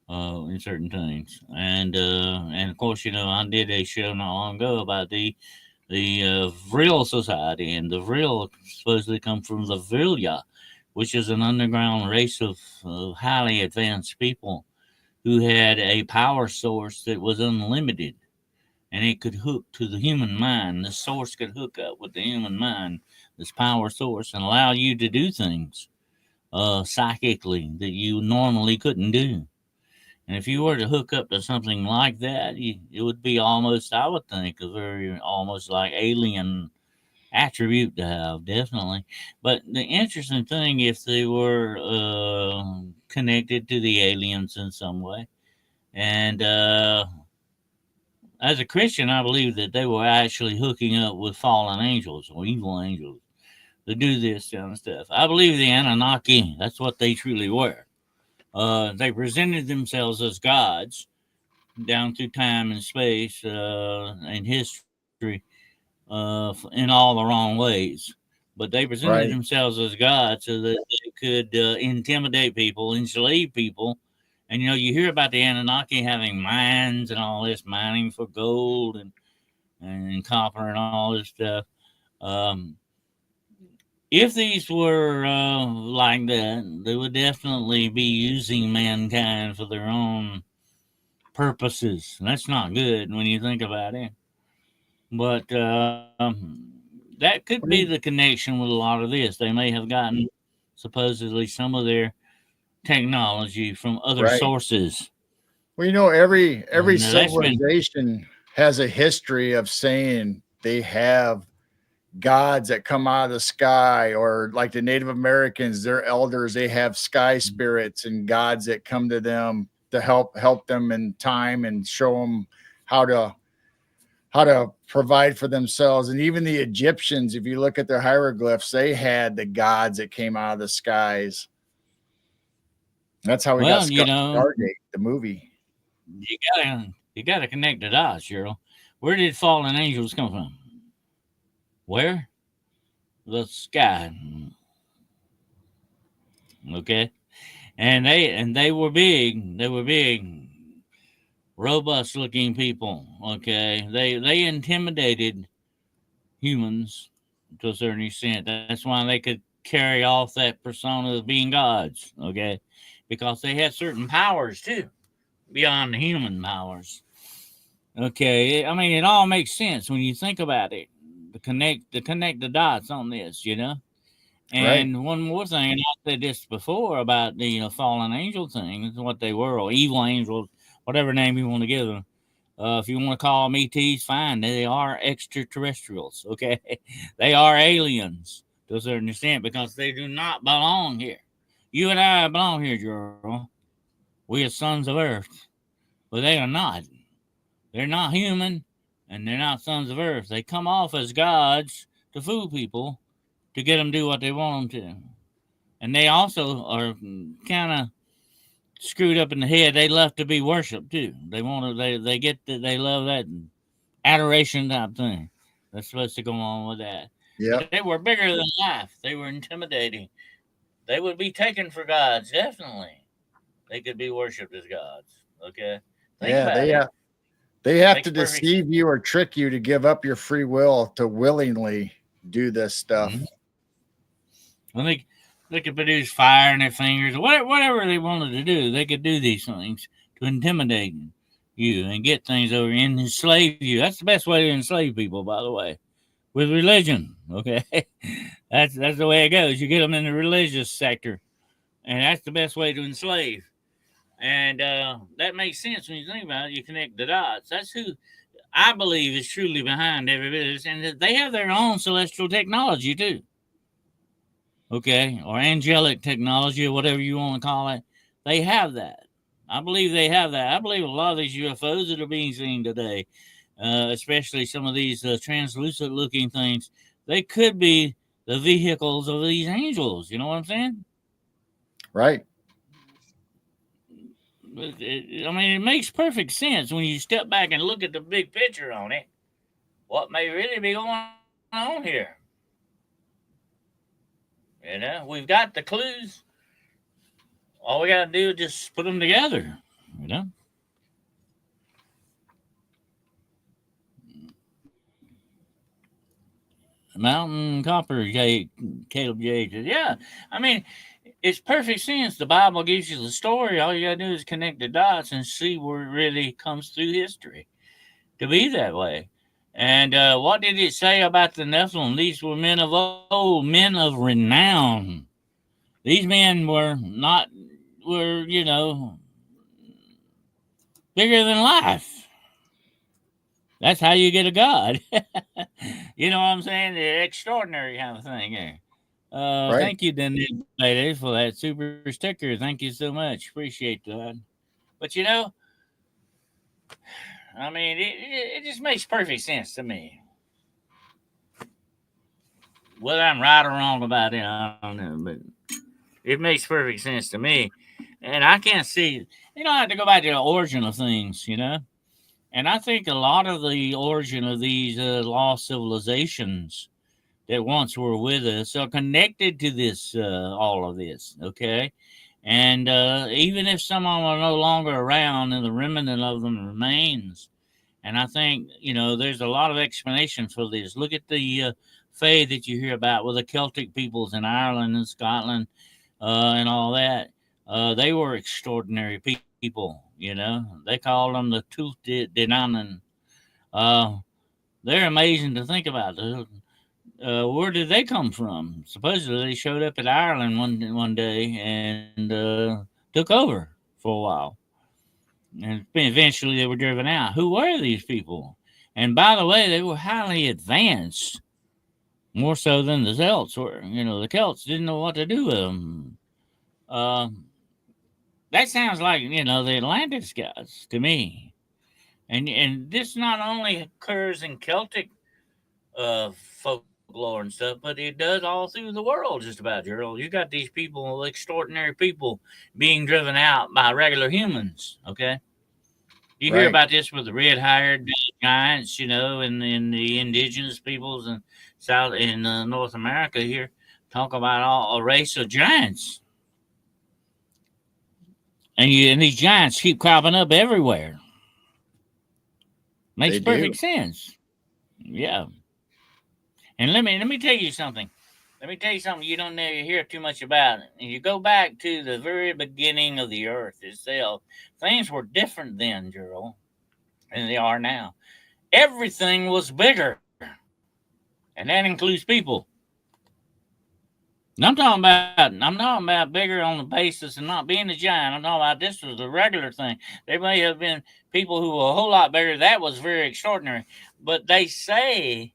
[SPEAKER 1] in certain things, and of course I did a show not long ago about the Vril Society, and the Vril supposedly come from the Vilya, which is an underground race of highly advanced people who had a power source that was unlimited, and it could hook to the human mind. The source could hook up with the human mind, this power source, and allow you to do things psychically that you normally couldn't do. And if you were to hook up to something like that, it would be almost, I would think, a very almost like alien attribute to have, definitely. But the interesting thing, if they were connected to the aliens in some way, and as a Christian, I believe that they were actually hooking up with fallen angels or evil angels to do this kind of stuff. I believe the Anunnaki, that's what they truly were. They presented themselves as gods down through time and space and history in all the wrong ways. But they presented
[SPEAKER 2] Right.
[SPEAKER 1] themselves as gods so that they could intimidate people, enslave people. And you hear about the Anunnaki having mines and all this mining for gold and copper and all this stuff. Um, if these were like that, they would definitely be using mankind for their own purposes. And that's not good when you think about it. But that could be the connection with a lot of this. They may have gotten supposedly some of their technology from other
[SPEAKER 2] Right.
[SPEAKER 1] sources.
[SPEAKER 2] Well, every
[SPEAKER 1] And that's been,
[SPEAKER 2] civilization has a history of saying they have gods that come out of the sky, or like the Native Americans, their elders, they have sky spirits and gods that come to them to help them in time and show them how to provide for themselves. And even the Egyptians, if you look at their hieroglyphs, they had the gods that came out of the skies. That's how we got
[SPEAKER 1] well,
[SPEAKER 2] Stargate, the movie.
[SPEAKER 1] you gotta connect the dots, Cheryl. Where did fallen angels come from? Where? the sky. Okay, and they were big. They were big, robust looking people. Okay, they intimidated humans to a certain extent. That's why they could carry off that persona of being gods. Okay, because they had certain powers too beyond the human powers. Okay, I mean it all makes sense when you think about it. To connect the dots on this, you know.
[SPEAKER 2] Right.
[SPEAKER 1] And one more thing, and I said this before about the fallen angel thing, is what they were, or evil angels, whatever name you want to give them. If you want to call them ETs, fine. They are extraterrestrials, okay? They are aliens to a certain extent because they do not belong here. You and I belong here, girl. We are sons of Earth, but they are not. They're not human, and they're not sons of Earth. They come off as gods to fool people to get them to do what they want them to. And they also are kind of screwed up in the head. They love to be worshipped too. They want to. They love that adoration type thing. That's supposed to go on with that. But
[SPEAKER 2] Yep.
[SPEAKER 1] they were bigger than life. They were intimidating. They would be taken for gods. Definitely, they could be worshipped as gods. Okay, think
[SPEAKER 2] Yeah.
[SPEAKER 1] about it.
[SPEAKER 2] They have to
[SPEAKER 1] Makes perfect.
[SPEAKER 2] deceive you or trick you to give up your free will to willingly do this
[SPEAKER 1] Mhm.
[SPEAKER 2] stuff.
[SPEAKER 1] When they could produce fire in their fingers, or whatever they wanted to do, they could do these things to intimidate you and get things over you and enslave you. That's the best way to enslave people, by the way, with religion. Okay, that's the way it goes. You get them in the religious sector, and that's the best way to enslave. And that makes sense when you think about it. You connect the dots. That's who I believe is truly behind every bit of this, and they have their own celestial technology too. Okay, or angelic technology, or whatever you want to call it. They have that. I believe they have that. I believe a lot of these UFOs that are being seen today, especially some of these translucent looking things, they could be the vehicles of these angels. You know what I'm saying?
[SPEAKER 2] Right.
[SPEAKER 1] I mean, it makes perfect sense when you step back and look at the big picture on it. What may really be going on here? We've got the clues. All we got to do is just put them together. You know. Mountain Copper, Caleb J. says, yeah, I mean, it's perfect sense. The Bible gives you the story. All you got to do is connect the dots and see where it really comes through history to be that way. And what did it say about the Nephilim? These were men of old, men of renown. These men were, bigger than life. That's how you get a god. You know what I'm saying? The extraordinary kind of thing here.
[SPEAKER 2] Right.
[SPEAKER 1] Thank you, Dennis Lady, for that super sticker. Thank you so much. Appreciate that. But I mean, it just makes perfect sense to me. Whether I'm right or wrong about it, I don't know, but it makes perfect sense to me. And I can't see, I have to go back to the origin of things, And I think a lot of the origin of these lost civilizations that once were with us are connected to this, all of this, okay? And even if some of them are no longer around and the remnant of them remains, and I think, there's a lot of explanation for this. Look at the fae that you hear about with the Celtic peoples in Ireland and Scotland and all that. They were extraordinary people, They called them the Tooth Denanan. Uh, they're amazing to think about. Where did they come from? Supposedly they showed up in Ireland one day and took over for a while, and eventually they were driven out. Who were these people? And by the way, they were highly advanced, more so than the Celts were. The Celts didn't know what to do with them. Uh, that sounds like the Atlantis guys to me. And this not only occurs in Celtic folklore and stuff, but it does all through the world, just about, Gerald. You got these people, extraordinary people, being driven out by regular humans. Okay, you hear
[SPEAKER 2] Right.
[SPEAKER 1] about this with the red-haired giants, and the indigenous peoples and South in North America here, talk about a race of giants, and these giants keep cropping up everywhere. Makes
[SPEAKER 2] They do.
[SPEAKER 1] perfect sense. Yeah. And let me tell you something. Let me tell you something you don't never hear too much about. You go back to the very beginning of the earth itself. Things were different then, Gerald, than they are now. Everything was bigger, and that includes people. And I'm talking about bigger on the basis of not being a giant. I'm talking about this was a regular thing. There may have been people who were a whole lot bigger. That was very extraordinary. But they say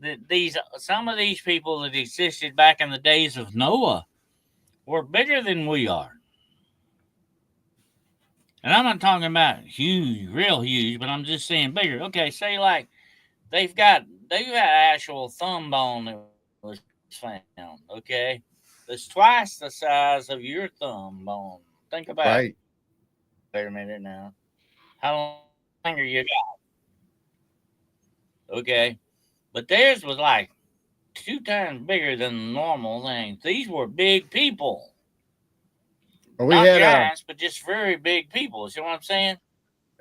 [SPEAKER 1] that these some of these people that existed back in the days of Noah were bigger than we are. And I'm not talking about huge, real huge, but I'm just saying bigger. Okay, say like they've got actual thumb bone that was found. Okay, that's twice the size of your thumb bone. Think about it.
[SPEAKER 2] Right.
[SPEAKER 1] Wait a minute now. How long finger you got? Okay, but theirs was like 2 times bigger than normal things. These were big people,
[SPEAKER 2] Well, we
[SPEAKER 1] not
[SPEAKER 2] had
[SPEAKER 1] giants, but just very big people. See what I'm saying?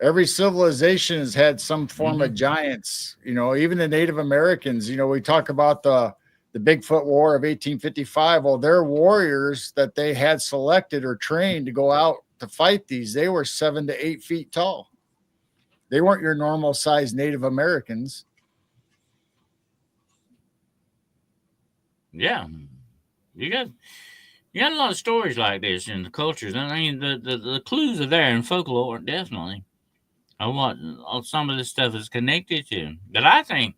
[SPEAKER 2] every civilization has had some form of
[SPEAKER 1] Mm-hmm.
[SPEAKER 2] giants. Even the Native Americans. We talk about the Bigfoot War of 1855. Well, their warriors that they had selected or trained to go out to fight these, they were 7 to 8 feet tall. They weren't your normal size Native Americans.
[SPEAKER 1] Yeah, you got you got a lot of stories like this in the cultures. I mean, the clues are there in folklore, definitely. Of what some of this stuff is connected to. But I think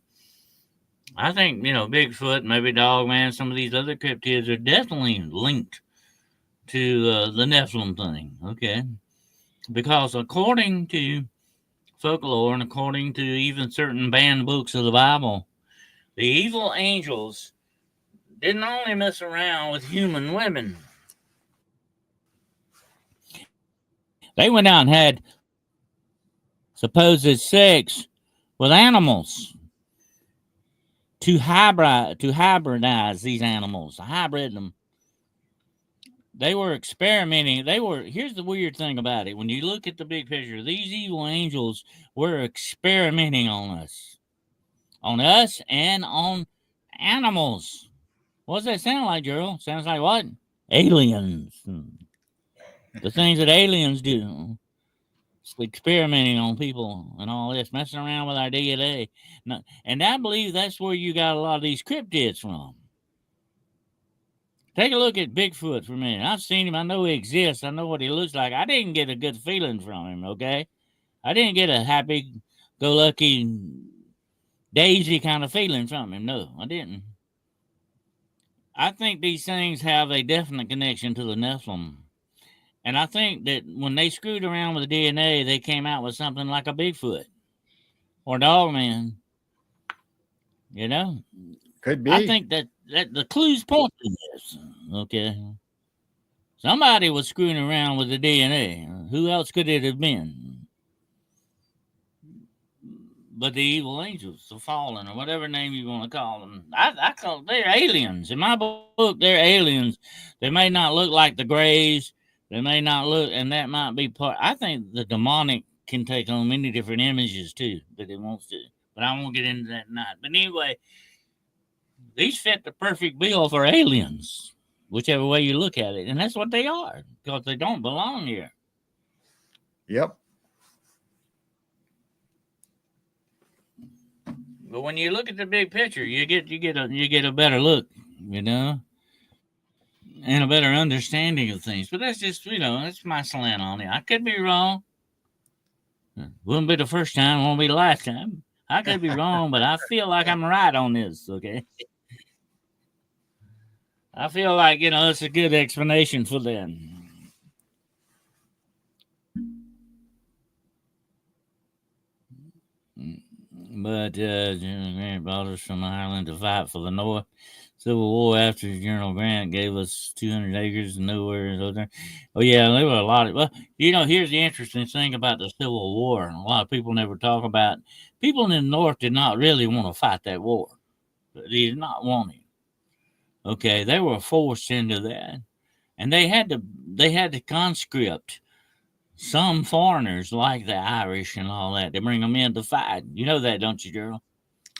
[SPEAKER 1] Bigfoot, maybe Dogman, some of these other cryptids are definitely linked to the Nephilim thing. Okay, because according to folklore and according to even certain banned books of the Bible, the evil angels didn't only mess around with human women. They went out and had supposed sex with animals to hybridize these animals, to hybrid them. They were experimenting. Here's the weird thing about it. When you look at the big picture, these evil angels were experimenting on us and on animals. What does that sound like, Gerald? Sounds like what? Aliens. The things that aliens do. Experimenting on people and all this, messing around with our DNA. And I believe that's where you got a lot of these cryptids from. Take a look at Bigfoot for a minute. I've seen him. I know he exists. I know what he looks like. I didn't get a good feeling from him, okay? I didn't get a happy go lucky daisy kind of feeling from him. No, I didn't. I think these things have a definite connection to the Nephilim. And I think that when they screwed around with the DNA, they came out with something like a Bigfoot or Dogman. You know,
[SPEAKER 2] Could
[SPEAKER 1] I
[SPEAKER 2] be.
[SPEAKER 1] think that the clues point to this. Okay, somebody was screwing around with the DNA. Who else could it have been? But the evil angels, the fallen, or whatever name you want to call them. I call they're aliens. In my book, they're aliens. They may not look like the Greys. They may not look, and that might be part. I think the demonic can take on many different images too that it wants to. But I won't get into that tonight. But anyway, these fit the perfect bill for aliens, whichever way you look at it. And that's what they are, because they don't belong here.
[SPEAKER 2] Yep.
[SPEAKER 1] But when you look at the big picture, you get a better look, you know, and a better understanding of things. But that's just that's my slant on it. I could be wrong. Wouldn't be the first time, won't be the last time. I could be wrong, but I feel like I'm right on this, okay? I feel like, it's a good explanation for them. But Grant brought us from Ireland to fight for the North. Civil War after General Grant gave us 200 acres and nowhere. Oh, yeah, there were a lot of. Well, here's the interesting thing about the Civil War. A lot of people never talk about. People in the North did not really want to fight that war. They did not want it. Okay, they were forced into that, and they had to conscript some foreigners like the Irish and all that to bring them in to fight. You know that, don't you, Gerald?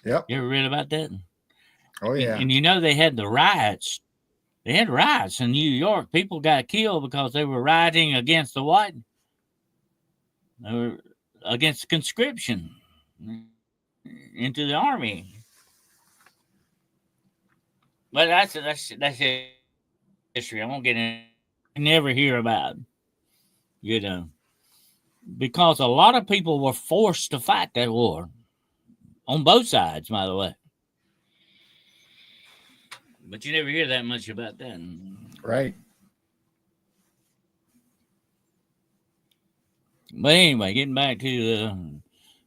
[SPEAKER 2] Yep.
[SPEAKER 1] You ever read about that?
[SPEAKER 2] Oh
[SPEAKER 1] And,
[SPEAKER 2] yeah.
[SPEAKER 1] and you know they had the riots. They had riots in New York. People got killed because they were rioting against the what? They were against conscription into the army. But that's history. I won't get into never hear about, you know, because a lot of people were forced to fight that war on both sides, by the way. But you never hear that much about that.
[SPEAKER 2] Right.
[SPEAKER 1] But anyway, getting back to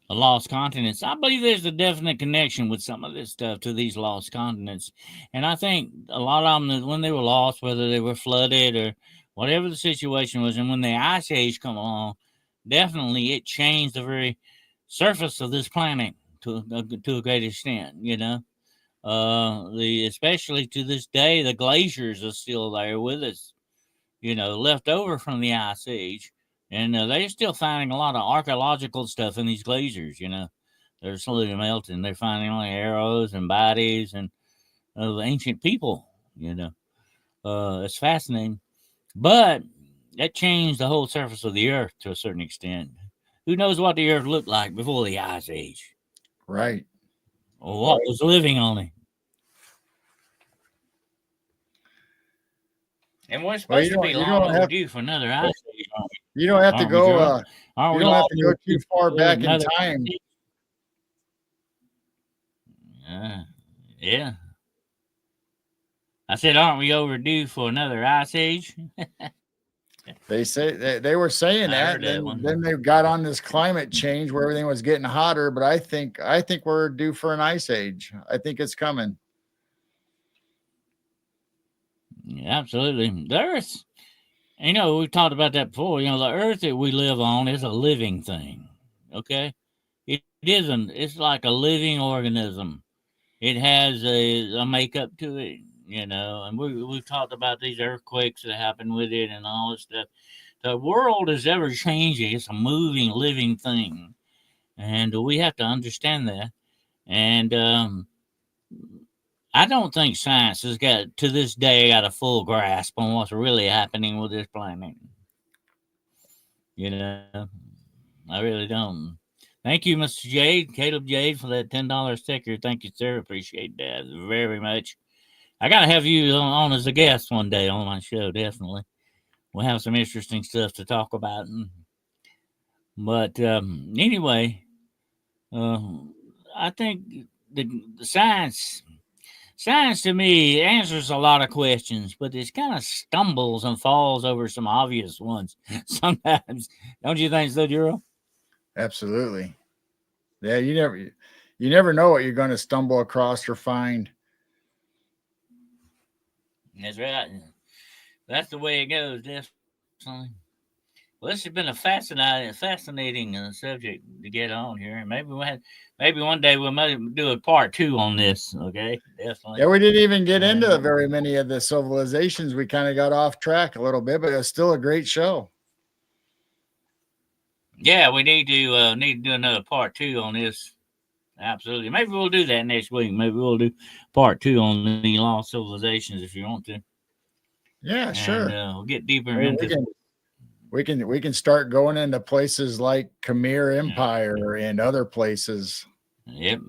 [SPEAKER 1] the lost continents, I believe there's a definite connection with some of this stuff to these lost continents. And I think a lot of them, when they were lost, whether they were flooded or whatever the situation was, and when the ice age come along, definitely it changed the very surface of this planet to a great extent. You know, the especially to this day, the glaciers are still there with us. You know, left over from the ice age, and they're still finding a lot of archaeological stuff in these glaciers. You know, they're slowly melting. They're finding like arrows and bodies and of ancient people. You know, it's fascinating, but that changed the whole surface of the earth to a certain extent. Who knows what the earth looked like before the ice age,
[SPEAKER 2] Right.
[SPEAKER 1] or what was living on it? And we're
[SPEAKER 2] Well,
[SPEAKER 1] supposed to be long overdue for another ice age,
[SPEAKER 2] you don't have to
[SPEAKER 1] aren't we,
[SPEAKER 2] go
[SPEAKER 1] Gerald? Aren't
[SPEAKER 2] you
[SPEAKER 1] we
[SPEAKER 2] don't have
[SPEAKER 1] long
[SPEAKER 2] to go too
[SPEAKER 1] overdue
[SPEAKER 2] far
[SPEAKER 1] for
[SPEAKER 2] back in
[SPEAKER 1] another
[SPEAKER 2] time.
[SPEAKER 1] ice age? Yeah. I said, aren't we overdue for another ice age?
[SPEAKER 2] They say they were saying
[SPEAKER 1] I
[SPEAKER 2] that,
[SPEAKER 1] heard
[SPEAKER 2] and
[SPEAKER 1] that
[SPEAKER 2] then
[SPEAKER 1] one.
[SPEAKER 2] they got on this climate change where everything was getting hotter. But I think we're due for an ice age. I think it's coming.
[SPEAKER 1] Yeah, absolutely. The Earth, you know, we've talked about that before. You know, the Earth that we live on is a living thing. Okay? It isn't. It's like a living organism. It has a makeup to it, you know, and we've talked about these earthquakes that happen with it and all this stuff. The world is ever changing. It's a moving, living thing, and we have to understand that. And I don't think science has got to this day got a full grasp on what's really happening with this planet. You know, I really don't. Thank you, Mr. Jade, Caleb Jade, for that $10 sticker. Thank you, sir. Appreciate that very much. I gotta have you on as a guest one day on my show. Definitely, we'll have some interesting stuff to talk about. But anyway, uh, I think the science to me answers a lot of questions, but it kind of stumbles and falls over some obvious ones sometimes. Don't you think so, Juro?
[SPEAKER 2] Absolutely. Yeah, you never know what you're going to stumble across or find.
[SPEAKER 1] That's right. That's the way it goes, definitely. Well, this has been a fascinating subject to get on here, and maybe one day we might do a part two on this. Okay, definitely.
[SPEAKER 2] Yeah, we didn't even get
[SPEAKER 1] And
[SPEAKER 2] into very many of the civilizations. We kind of got off track a little bit, but it's still a great show.
[SPEAKER 1] yeah, we need to do another part two on this. Absolutely. Maybe we'll do that next week. Maybe we'll do part two on the lost civilizations if you want to,
[SPEAKER 2] Yeah,
[SPEAKER 1] and
[SPEAKER 2] sure.
[SPEAKER 1] we'll get deeper
[SPEAKER 2] We,
[SPEAKER 1] into.
[SPEAKER 2] we can we can start going into places like Khmer Empire and other places.
[SPEAKER 1] Yep.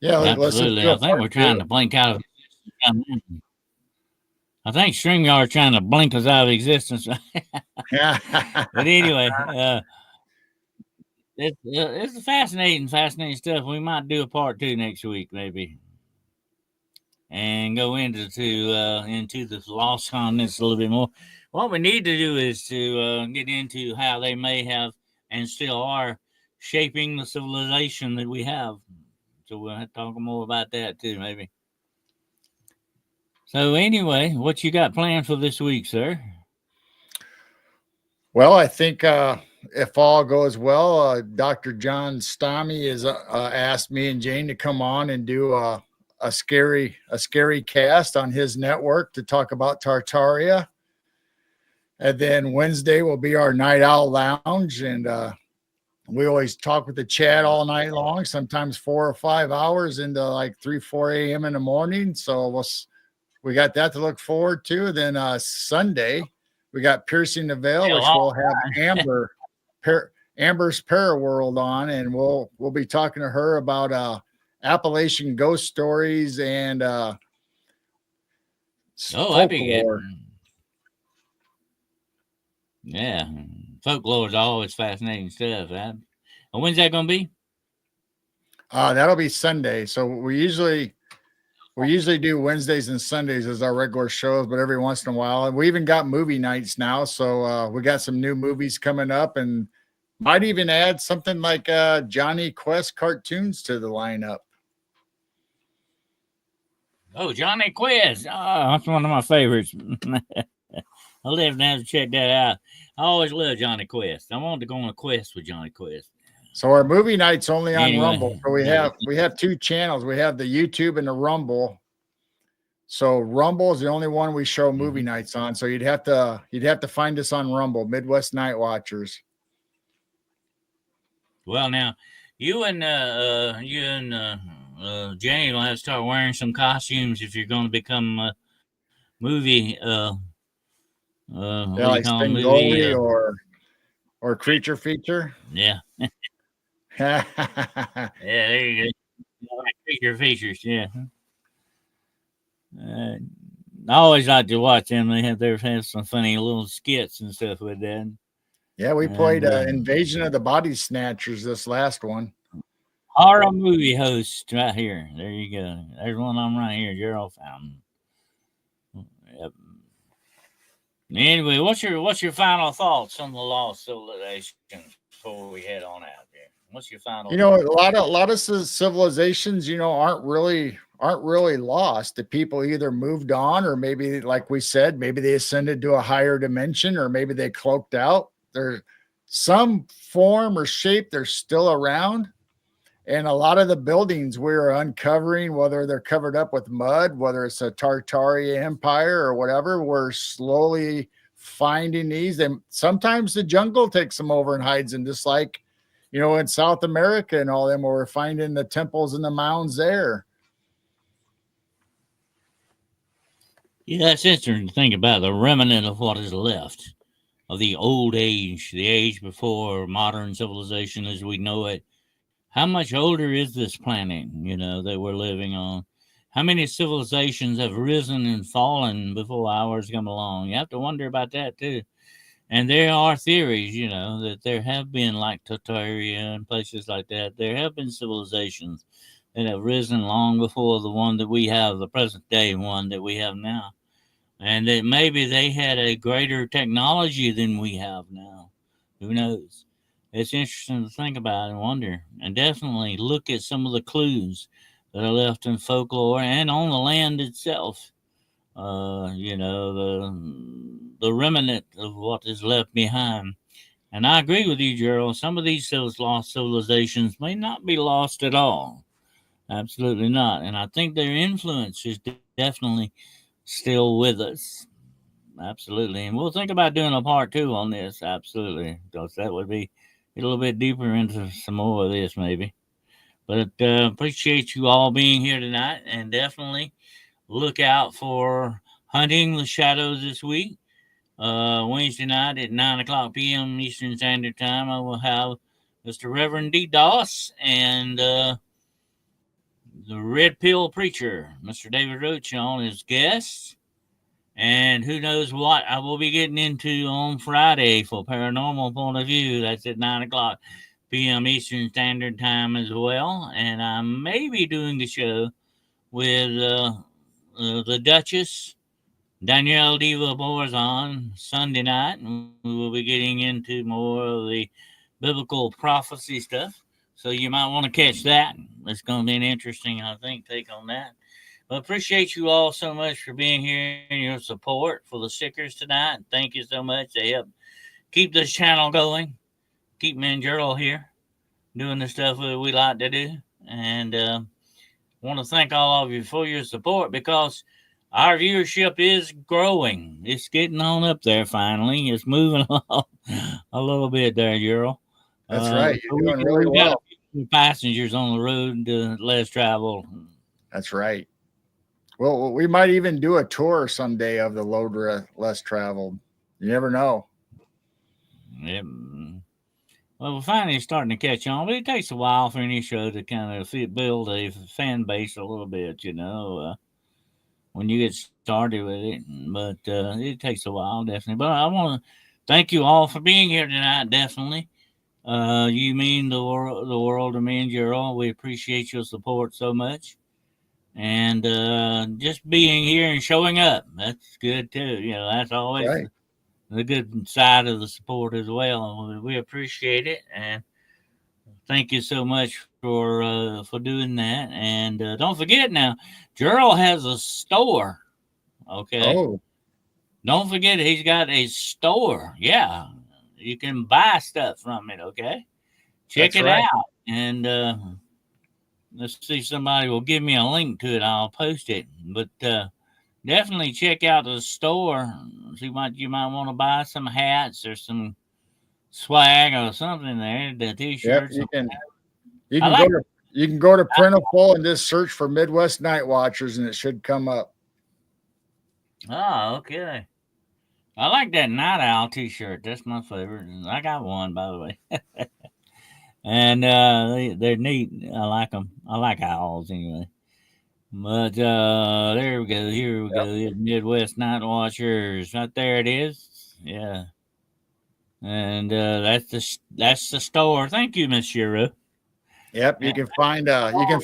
[SPEAKER 2] Yeah, let's just
[SPEAKER 1] Absolutely.
[SPEAKER 2] do
[SPEAKER 1] I
[SPEAKER 2] a
[SPEAKER 1] think
[SPEAKER 2] part
[SPEAKER 1] we're
[SPEAKER 2] two.
[SPEAKER 1] trying to blink out of. I think StreamYard trying to blink us out of existence.
[SPEAKER 2] Yeah.
[SPEAKER 1] But anyway, it's fascinating stuff. We might do a part two next week, maybe, and go into the lost continents a little bit more. What we need to do is to get into how they may have and still are shaping the civilization that we have. So we'll have to talk more about that too, maybe. So anyway, what you got planned for this week, sir?
[SPEAKER 2] Well, I think if all goes well, Dr. John Stommy has asked me and Jane to come on and do a scary cast on his network to talk about Tartaria. And then Wednesday will be our Night Owl Lounge, and we always talk with the chat all night long, sometimes 4 or 5 hours into like 3, 4 a.m. in the morning. So we got that to look forward to. Then Sunday, we got Piercing the Veil, which we'll have Amber's Paraworld on, and we'll be talking to her about Appalachian ghost stories and folklore.
[SPEAKER 1] Yeah, folklore is always fascinating stuff. Right? And when's that going to be?
[SPEAKER 2] That'll be Sunday. So we usually do Wednesdays and Sundays as our regular shows, but every once in a while, and we even got movie nights now. So we got some new movies coming up, and might even add something like Johnny Quest cartoons to the lineup.
[SPEAKER 1] Oh, Johnny Quest! Oh, that's one of my favorites. I'll definitely have to check that out. I always love Johnny Quest. I wanted to go on a quest with Johnny Quest.
[SPEAKER 2] So our movie night's only on Rumble. So we have 2 channels. We have the YouTube and the Rumble. So Rumble is the only one we show movie nights on. So you'd have to find us on Rumble, Midwest Night Watchers.
[SPEAKER 1] Well, now you and Jane will have to start wearing some costumes if you're going to become a movie.
[SPEAKER 2] Like Stingoli or Creature Feature.
[SPEAKER 1] Yeah. Yeah, there you go. Creature Features. Yeah. I always like to watch them. They have some funny little skits and stuff with that.
[SPEAKER 2] Yeah, we played Invasion of the Body Snatchers this last one.
[SPEAKER 1] Horror movie host right here. There you go. There's one of them right here, Gerald Fountain. Yep. Anyway, what's your final thoughts on the lost civilizations before we head on out there? What's your final?
[SPEAKER 2] A lot of civilizations, aren't really lost. The people either moved on, or maybe, like we said, maybe they ascended to a higher dimension, or maybe they cloaked out. There's some form or shape they're still around. And a lot of the buildings we're uncovering, whether they're covered up with mud, whether it's a Tartaria empire or whatever, we're slowly finding these. And sometimes the jungle takes them over and hides them, just like, in South America and all them, where we're finding the temples and the mounds there.
[SPEAKER 1] Yeah, that's interesting to think about the remnant of what is left of the old age, the age before modern civilization as we know it. How much older is this planet, that we're living on? How many civilizations have risen and fallen before ours come along? You have to wonder about that, too. And there are theories, that there have been, like Tartaria and places like that, there have been civilizations that have risen long before the one that we have, the present day one that we have now. And that maybe they had a greater technology than we have now. Who knows? It's interesting to think about and wonder, and definitely look at some of the clues that are left in folklore and on the land itself. The remnant of what is left behind. And I agree with you, Gerald. Some of these lost civilizations may not be lost at all. Absolutely not. And I think their influence is definitely still with us. Absolutely. And we'll think about doing a part 2 on this. Absolutely. Because that would be a little bit deeper into some more of this, maybe. But appreciate you all being here tonight, and definitely look out for Hunting the Shadows this week. Wednesday night at 9 o'clock p.m. Eastern Standard Time, I will have Mr. Reverend D. Doss and the Red Pill Preacher, Mr. David Roach, on as guests. And who knows what I will be getting into on Friday for Paranormal Point of View. That's at 9 o'clock p.m. Eastern Standard Time as well. And I may be doing the show with the Duchess, Danielle Diva Borzon, Sunday night. And we will be getting into more of the biblical prophecy stuff. So you might want to catch that. It's going to be an interesting, I think, take on that. Well, appreciate you all so much for being here and your support for the stickers tonight. Thank you so much. They help keep this channel going. keep me and Gerald here doing the stuff that we like to do. And want to thank all of you for your support because our viewership is growing. It's getting on up there finally. It's moving along a little bit there, Gerald.
[SPEAKER 2] That's right.
[SPEAKER 1] So
[SPEAKER 2] You're doing really
[SPEAKER 1] we got
[SPEAKER 2] well.
[SPEAKER 1] a few passengers on the road to less travel.
[SPEAKER 2] That's right. Well, we might even do a tour someday of the less traveled. You never know.
[SPEAKER 1] Yep. Well, we're finally starting to catch on, but it takes a while for any show to kind of build a fan base a little bit, when you get started with it. But it takes a while, definitely. But I want to thank you all for being here tonight, definitely. You mean the world to me and Gerald. We appreciate your support so much. And just being here and showing up, that's good too. That's always
[SPEAKER 2] Right.
[SPEAKER 1] the good side of the support as well. We appreciate it, and thank you so much for doing that. And don't forget now, Gerald has a store. Okay,
[SPEAKER 2] Oh,
[SPEAKER 1] don't forget he's got a store. Yeah, you can buy stuff from it. Okay, check
[SPEAKER 2] that's
[SPEAKER 1] it
[SPEAKER 2] right.
[SPEAKER 1] out, and let's see if somebody will give me a link to it. I'll post it, but. Definitely check out the store. See what you might want to buy, some hats or some swag or something there. The
[SPEAKER 2] Yep.
[SPEAKER 1] t-shirts.
[SPEAKER 2] You
[SPEAKER 1] I
[SPEAKER 2] can
[SPEAKER 1] like.
[SPEAKER 2] go to Printful and just search for Midwest Night Watchers, and it should come up.
[SPEAKER 1] Oh, okay. I like that night owl t-shirt. That's my favorite. I got one, by the way. And they're neat. I like them. I like owls anyway. But there we go. Here we
[SPEAKER 2] Yep.
[SPEAKER 1] go. It's Midwest Night Watchers. Right there it is. Yeah. And that's the store. Thank you, Miss Shiro.
[SPEAKER 2] Yep. You can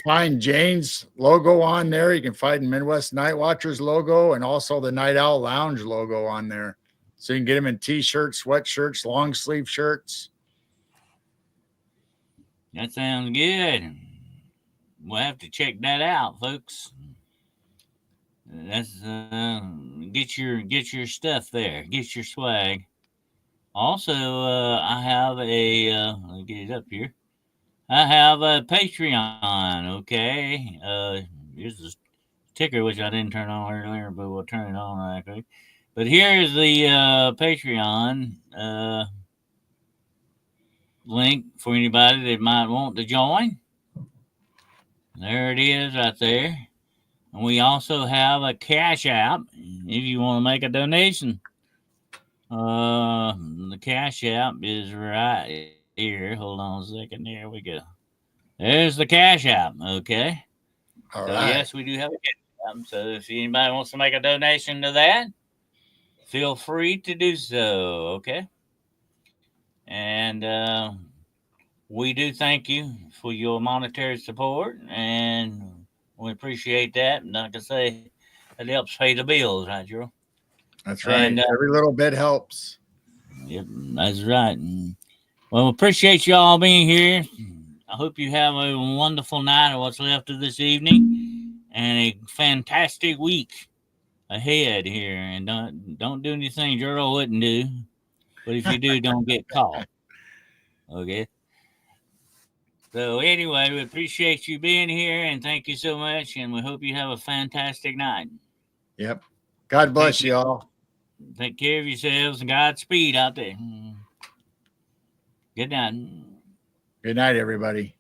[SPEAKER 2] find Jane's logo on there. You can find Midwest Night Watchers logo and also the Night Owl Lounge logo on there. So you can get them in t-shirts, sweatshirts, long sleeve shirts.
[SPEAKER 1] That sounds good. We'll have to check that out, folks. That's get your stuff there. Get your swag. Also, I have let me get it up here. I have a Patreon. Okay, here's the ticker which I didn't turn on earlier, but we'll turn it on right quick. But here's the Patreon link for anybody that might want to join. There it is right there. And we also have a Cash App if you want to make a donation. The Cash App is right here. Hold on a second. There we go. There's the Cash App. Okay.
[SPEAKER 2] All
[SPEAKER 1] So
[SPEAKER 2] right.
[SPEAKER 1] yes, we do have a Cash App. So if anybody wants to make a donation to that, feel free to do so. Okay. And we do thank you for your monetary support, and we appreciate that. And like I say, it helps pay the bills, right, Joe?
[SPEAKER 2] That's right.
[SPEAKER 1] And
[SPEAKER 2] Every little bit helps.
[SPEAKER 1] yep, that's right. And, well, appreciate you all being here. I hope you have a wonderful night or what's left of this evening, and a fantastic week ahead here. And don't do anything Gerald wouldn't do, but if you do, don't get caught. Okay. So anyway, we appreciate you being here, and thank you so much. And we hope you have a fantastic night.
[SPEAKER 2] Yep. God bless you all.
[SPEAKER 1] Take care of yourselves and Godspeed out there. Good night.
[SPEAKER 2] Good night, everybody.